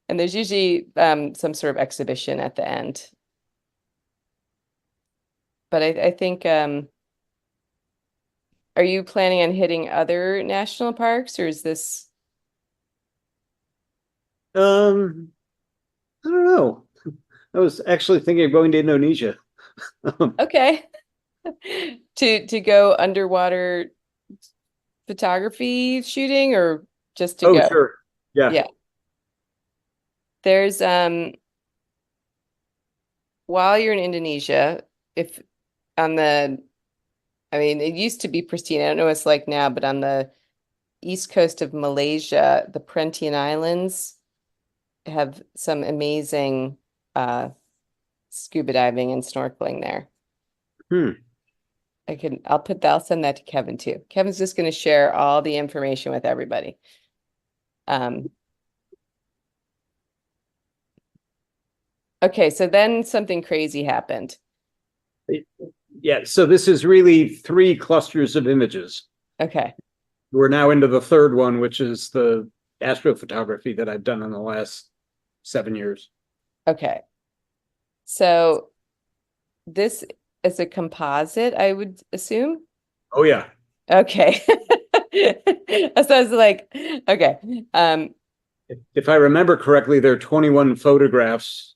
B: And there's usually some sort of exhibition at the end. But I think are you planning on hitting other national parks or is this?
A: I don't know. I was actually thinking of going to Indonesia.
B: Okay. To go underwater photography shooting or just to go?
A: Sure. Yeah.
B: Yeah. There's while you're in Indonesia, I mean, it used to be pristine. I don't know what it's like now, but on the east coast of Malaysia, the Perhentian Islands have some amazing scuba diving and snorkeling there.
D: Hmm.
B: I'll send that to Kevin too. Kevin's just going to share all the information with everybody. Okay, so then something crazy happened.
D: Yeah, so this is really 3 clusters of images.
B: Okay.
D: We're now into the third one, which is the astrophotography that I've done in the last 7 years.
B: Okay. So this is a composite, I would assume.
D: Oh yeah.
B: Okay. So I was like, okay.
D: If I remember correctly, there are 21 photographs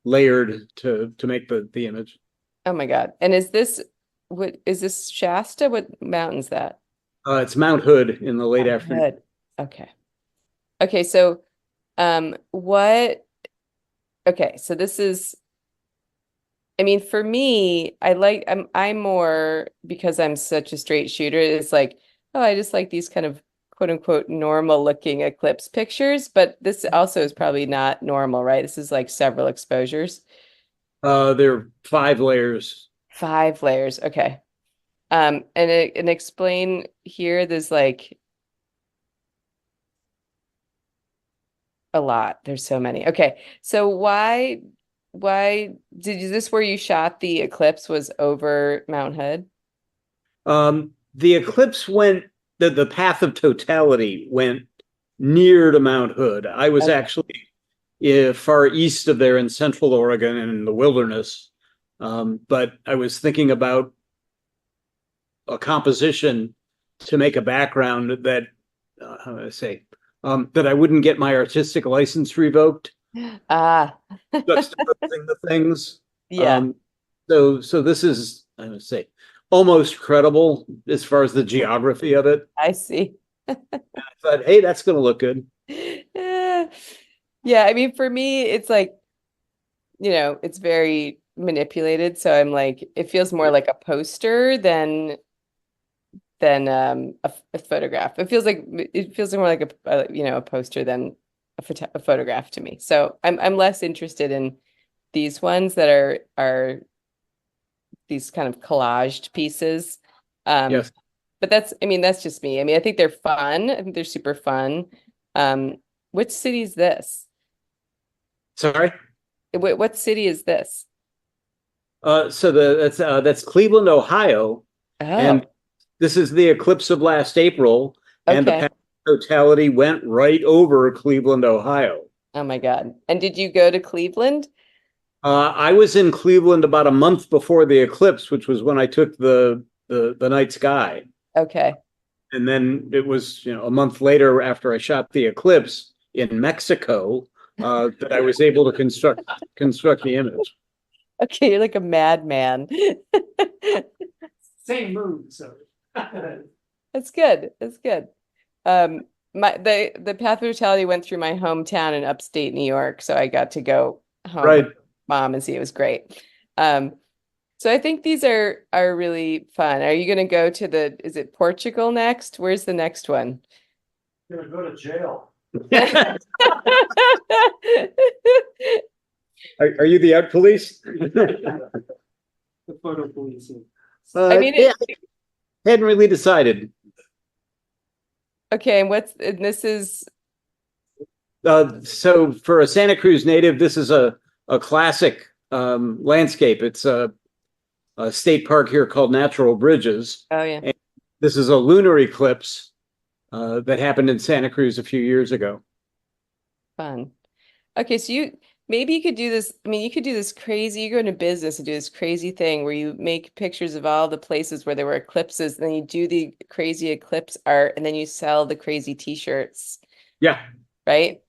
D: layered to make the image.
B: Oh my God. And is this Shasta? What mountain's that?
D: It's Mount Hood in the late afternoon.
B: Hood. Okay. Okay, so okay, so this is, I mean, for me, I'm more, because I'm such a straight shooter, it's like, oh, I just like these kind of quote unquote normal looking eclipse pictures, but this also is probably not normal, right? This is like several exposures.
D: There are 5 layers.
B: 5 layers, okay. And explain here, there's like a lot. There's so many. Okay, so why did this where you shot the eclipse was over Mount Hood?
D: The eclipse went, the path of totality went near to Mount Hood. I was actually far east of there in Central Oregon and in the wilderness. But I was thinking about a composition to make a background that, how do I say, that I wouldn't get my artistic license revoked. Juxtaposing the things.
B: Yeah.
D: So this is, I would say, almost credible as far as the geography of it.
B: I see.
D: I thought, hey, that's going to look good.
B: Yeah, I mean, for me, it's like, it's very manipulated. So I'm like, it feels more like a poster than a photograph. It feels more like a poster than a photograph to me. So I'm less interested in these ones that are these kind of collaged pieces.
D: Yes.
B: But that's just me. I mean, I think they're fun. I think they're super fun. Which city is this?
D: Sorry?
B: What city is this?
D: So that's Cleveland, Ohio.
B: Oh,
D: And this is the eclipse of last April. And the
B: okay.
D: path of totality went right over Cleveland, Ohio.
B: Oh my God. And did you go to Cleveland?
D: I was in Cleveland about a month before the eclipse, which was when I took the night sky.
B: Okay.
D: And then it was, a month later after I shot the eclipse in Mexico, that I was able to construct the image.
B: Okay, you're like a madman.
A: Same mood, so.
B: That's good. That's good. The path of totality went through my hometown in upstate New York, so I got to go home
D: Right.
B: with Mom and see. It was great. So I think these are really fun. Are you going to go to is it Portugal next? Where's the next one?
E: Gonna go to jail.
D: Are you the art police?
A: The photo policing.
B: I mean,
D: yeah, I hadn't really decided.
B: Okay, and this is
D: so for a Santa Cruz native, this is a classic landscape. It's a state park here called Natural Bridges.
B: Oh yeah.
D: And this is a lunar eclipse that happened in Santa Cruz a few years ago.
B: Fun. Okay, so maybe you could do this. I mean, you could do this crazy, you go into business and do this crazy thing where you make pictures of all the places where there were eclipses, and then you do the crazy eclipse art, and then you sell the crazy t-shirts.
D: Yeah.
B: Right?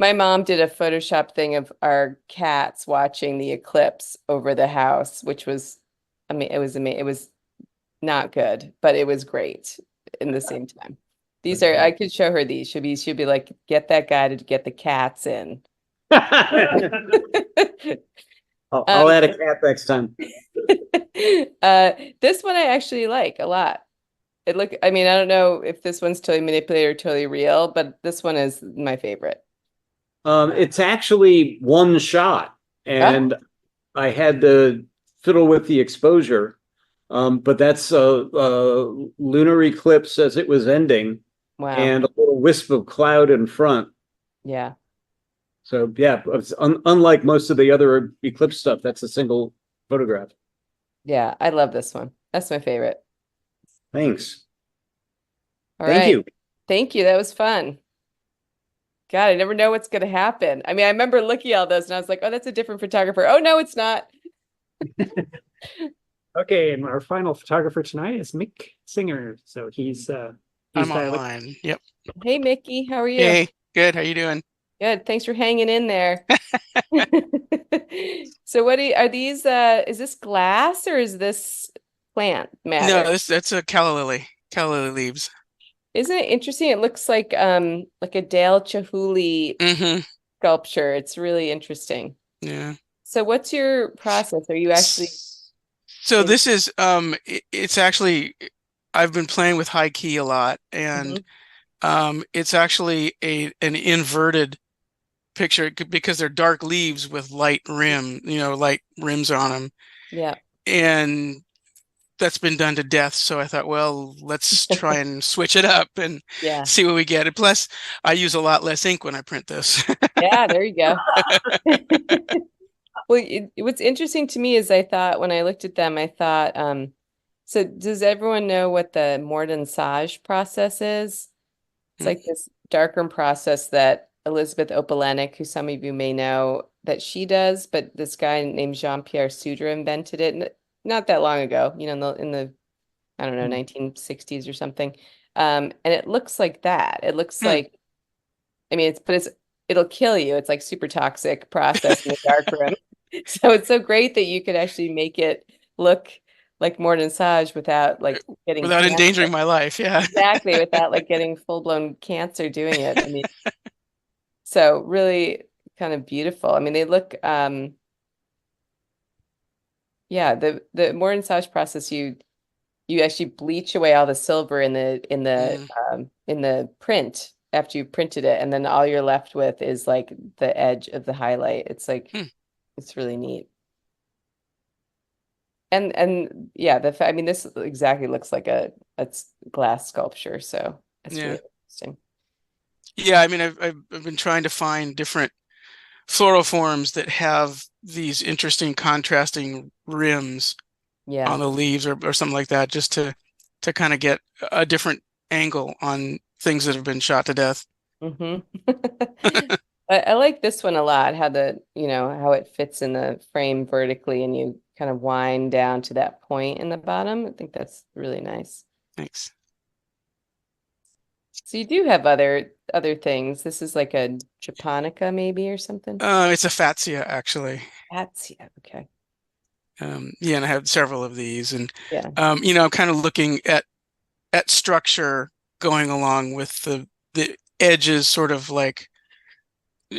B: My mom did a Photoshop thing of our cats watching the eclipse over the house, which was, I mean, it was not good, but it was great in the same time. I could show her these. She'd be like, get that guy to get the cats in.
D: I'll add a cat next time.
B: This one I actually like a lot. I mean, I don't know if this one's totally manipulated or totally real, but this one is my favorite.
D: It's actually one shot, and I had to fiddle with the exposure. But that's a lunar eclipse as it was ending,
B: Wow.
D: and a little wisp of cloud in front.
B: Yeah.
D: So yeah, it's unlike most of the other eclipse stuff, that's a single photograph.
B: Yeah, I love this one. That's my favorite.
D: Thanks.
B: All
D: Thank
B: right.
D: you.
B: Thank you. That was fun. God, I never know what's going to happen. I mean, I remember looking at all those and I was like, oh, that's a different photographer. Oh, no, it's not.
A: Okay, and our final photographer tonight is Mick Singer. So he's
J: I'm online. Yep.
B: Hey, Mickey, how are you?
J: Hey, good. How you doing?
B: Good. Thanks for hanging in there. So are these is this glass or is this plant matter?
J: No, that's a calla lily. Calla lily leaves.
B: Isn't it interesting? It looks like a Dale Chihuly sculpture. It's really interesting.
J: Yeah.
B: So what's your process? Are you actually
J: So this is it's actually I've been playing with high key a lot, and it's actually an inverted picture because they're dark leaves with light rims on them.
B: Yeah.
J: And that's been done to death. So I thought, well, let's try and switch it up and see what we get. And plus, I use a lot less ink when I print this.
B: Yeah, there you go. Well, what's interesting to me is I thought when I looked at them, I thought, so does everyone know what the mordensage process is? It's like this darker process that Elizabeth Opalenik, who some of you may know, that she does, but this guy named Jean-Pierre Soudre invented it not that long ago, in the I don't know, 1960s or something. And it looks like that. It looks like, I mean, it'll kill you. It's like super toxic process in the dark room. So it's so great that you could actually make it look like mordensage without getting
J: without
B: cancer.
J: endangering my life. Yeah.
B: Exactly, without getting full-blown cancer doing it. I mean, so really kind of beautiful. I mean, they look yeah, the mordensage process, you actually bleach away all the silver in the print after you printed it, and then all you're left with is the edge of the highlight. It's it's really neat. And yeah, I mean, this exactly looks like a glass sculpture, so it's really interesting.
J: Yeah, I mean, I've been trying to find different floral forms that have these interesting contrasting rims on the leaves or something like that, just to kind of get a different angle on things that have been shot to death.
B: I like this one a lot, how how it fits in the frame vertically and you kind of wind down to that point in the bottom. I think that's really nice.
J: Thanks.
B: So you do have other things. This is like a japonica maybe or something?
J: It's a fatsia, actually.
B: Fatsia, okay.
J: Yeah, and I have several of these, and I'm kind of looking at structure going along with the edges, sort of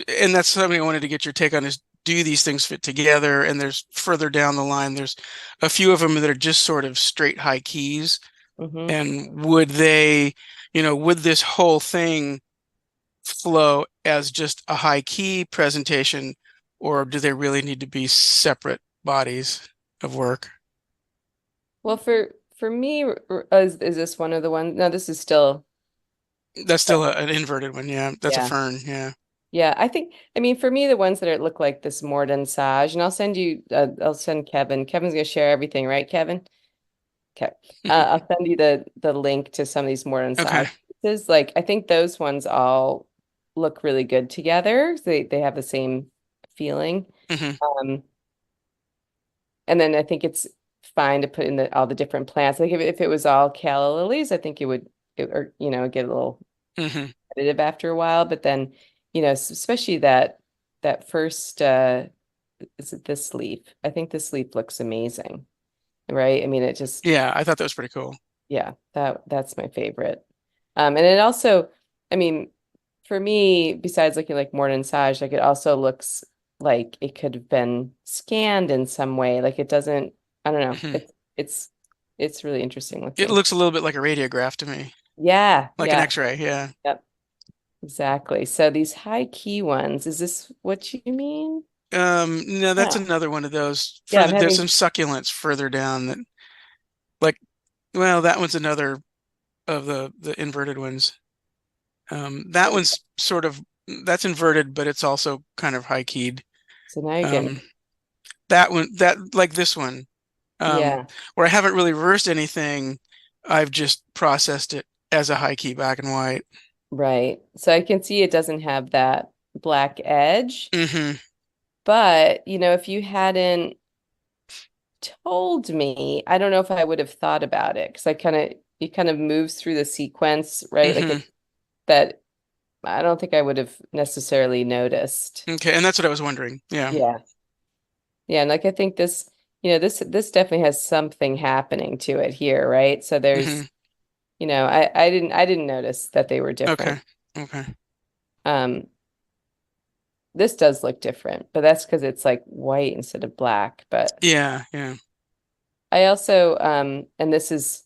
J: and that's something I wanted to get your take on, is do these things fit together? And there's further down the line, there's a few of them that are just sort of straight high keys. And would they, would this whole thing flow as just a high key presentation, or do they really need to be separate bodies of work?
B: Well, for me, is this one of the ones? No, this is still.
J: That's still an inverted one. Yeah, that's a fern. Yeah.
B: Yeah, I mean, for me, the ones that look like this mordensage, and I'll send Kevin. Kevin's gonna share everything, right, Kevin? Okay. I'll send you the link to some of these mordensage pieces. I think those ones all look really good together. They have the same feeling. And then I think it's fine to put in all the different plants. Like if it was all calla lilies, I think get a little repetitive after a while. But then, especially that first is it this leaf? I think this leaf looks amazing. Right? I mean, it just
J: I thought that was pretty cool.
B: Yeah, that's my favorite. And it also, I mean, for me, besides looking like mordensage, it also looks like it could have been scanned in some way. It doesn't, I don't know. It's really interesting looking.
J: It looks a little bit like a radiograph to me.
B: Yeah.
J: Like an X-ray, yeah.
B: Yep. Exactly. So these high key ones, is this what you mean?
J: No, that's
B: Yeah.
J: another one of those.
B: Yeah,
J: There's some succulents further down that, like, well, that one's another of the inverted ones. That one's sort of, that's inverted, but it's also kind of high keyed.
B: So now you're getting,
J: that one, that like this one,
B: yeah,
J: where I haven't really reversed anything. I've just processed it as a high key black and white.
B: right. So I can see it doesn't have that black edge,
J: Mm-hmm.
B: but if you hadn't told me, I don't know if I would have thought about it because it kind of moves through the sequence, right? Like
J: Mm-hmm.
B: that I don't think I would have necessarily noticed.
J: Okay, and that's what I was wondering. Yeah.
B: Yeah. Yeah, and like I think this definitely has something happening to it here, right? So there's,
J: Mm-hmm.
B: I didn't notice that they were different.
J: Okay.
B: Um, this does look different, but that's because it's like white instead of black. But
J: Yeah.
B: I also and this is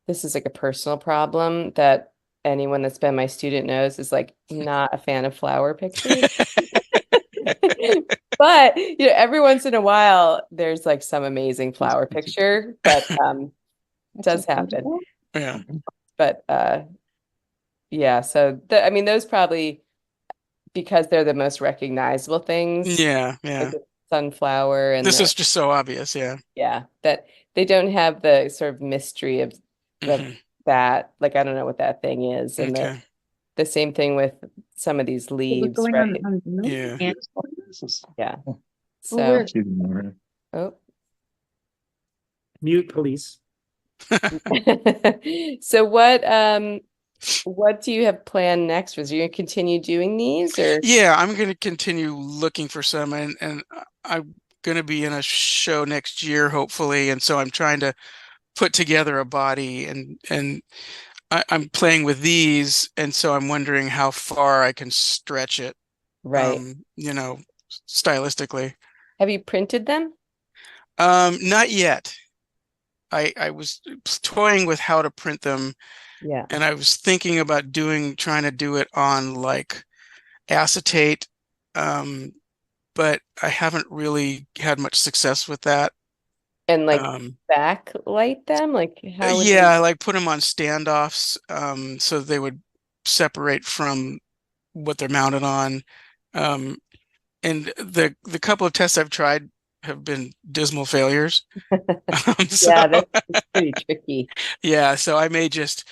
B: like a personal problem that anyone that's been my student knows is like not a fan of flower pictures. But every once in a while there's like some amazing flower picture that does happen.
J: Yeah.
B: But yeah, so I mean those probably because they're the most recognizable things.
J: Yeah.
B: Like the sunflower and
J: This is just so obvious. Yeah.
B: yeah, that they don't have the sort of mystery of that. Like I don't know what that thing is. And the same thing with some of these leaves, right?
J: Yeah.
B: Yeah. So oh.
A: Mute, police.
B: So what do you have planned next? Was you gonna continue doing these or?
J: Yeah, I'm going to continue looking for some, and I'm going to be in a show next year, hopefully. And so I'm trying to put together a body, and I'm playing with these, and so I'm wondering how far I can stretch it,
B: Right.
J: Stylistically.
B: Have you printed them?
J: Not yet. I was toying with how to print them.
B: Yeah.
J: And I was thinking about trying to do it on like acetate, but I haven't really had much success with that.
B: And like backlight them? Like how would
J: I like put them on standoffs, so they would separate from what they're mounted on. And the couple of tests I've tried have been dismal failures.
B: Yeah, that's pretty tricky.
J: Yeah, so I may just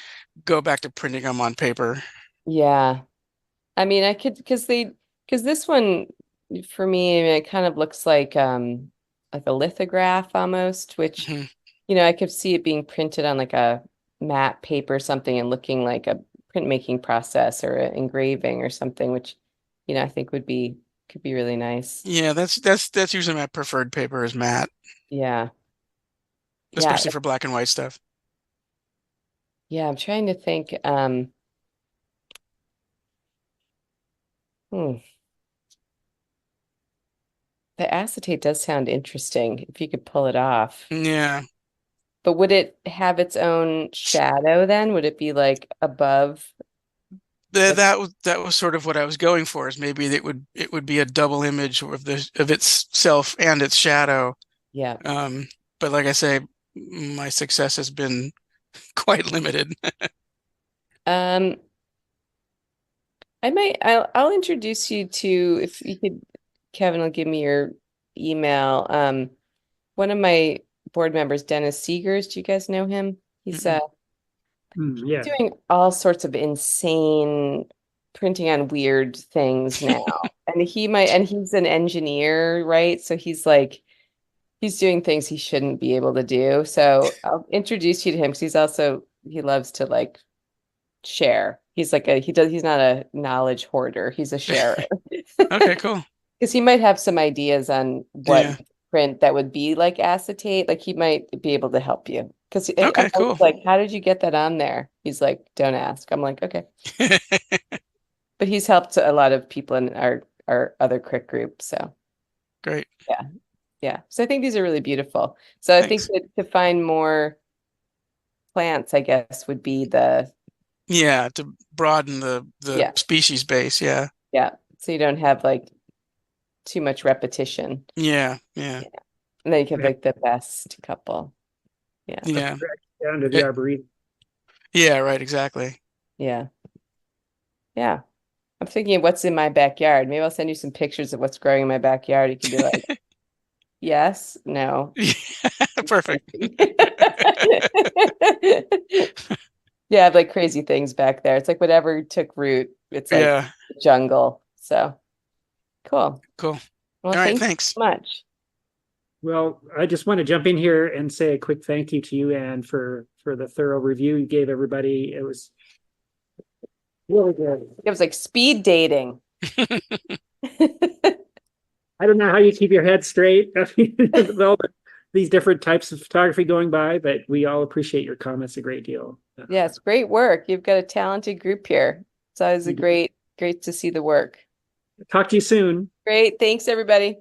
J: go back to printing them on paper.
B: Yeah. I mean, I could because this one for me, I mean, it kind of looks like a lithograph almost, which I could see it being printed on like a matte paper or something and looking like a printmaking process or an engraving or something, which I think could be really nice.
J: Yeah, that's usually my preferred paper is matte.
B: Yeah.
J: Especially for black and white stuff.
B: Yeah, I'm trying to think. The acetate does sound interesting if you could pull it off.
J: Yeah.
B: But would it have its own shadow then? Would it be like above?
J: That was sort of what I was going for, is maybe it would be a double image of itself and its shadow.
B: Yeah.
J: But like I say, my success has been quite limited.
B: I'll introduce you to, if you could, Kevin will give me your email. One of my board members, Dennis Seegers, do you guys know him? He's doing all sorts of insane printing on weird things now. And he's an engineer, right? So he's doing things he shouldn't be able to do. So I'll introduce you to him because he loves to like share. He's not a knowledge hoarder. He's a sharer.
J: Okay, cool.
B: Because he might have some ideas on what print that would be like acetate. Like he might be able to help you. Because
J: okay, cool.
B: Like, how did you get that on there? He's like, don't ask. I'm like, okay. But he's helped a lot of people in our other crit group. So
J: great.
B: Yeah. So I think these are really beautiful. So I think that to find more plants, I guess, would be the
J: Yeah, to broaden the
B: Yeah.
J: species base. Yeah.
B: Yeah. So you don't have like too much repetition.
J: Yeah.
B: And then you have like the best couple. Yeah.
J: Yeah.
A: Down to the
J: It-
A: arboretum.
J: Yeah, right, exactly.
B: Yeah. Yeah. I'm thinking of what's in my backyard. Maybe I'll send you some pictures of what's growing in my backyard. You can be like, yes, no.
J: Perfect.
B: Yeah, I have like crazy things back there. It's like whatever took root. It's like
J: Yeah.
B: jungle. So cool.
J: Cool.
B: Well,
J: All right,
B: thanks
J: thanks.
B: so much.
A: Well, I just want to jump in here and say a quick thank you to you, Ann, for the thorough review you gave everybody. It was really good.
B: It was like speed dating.
A: I don't know how you keep your head straight with all these different types of photography going by, but we all appreciate your comments a great deal.
B: Yeah, it's great work. You've got a talented group here. It's always great to see the work.
A: Talk to you soon.
B: Great. Thanks, everybody.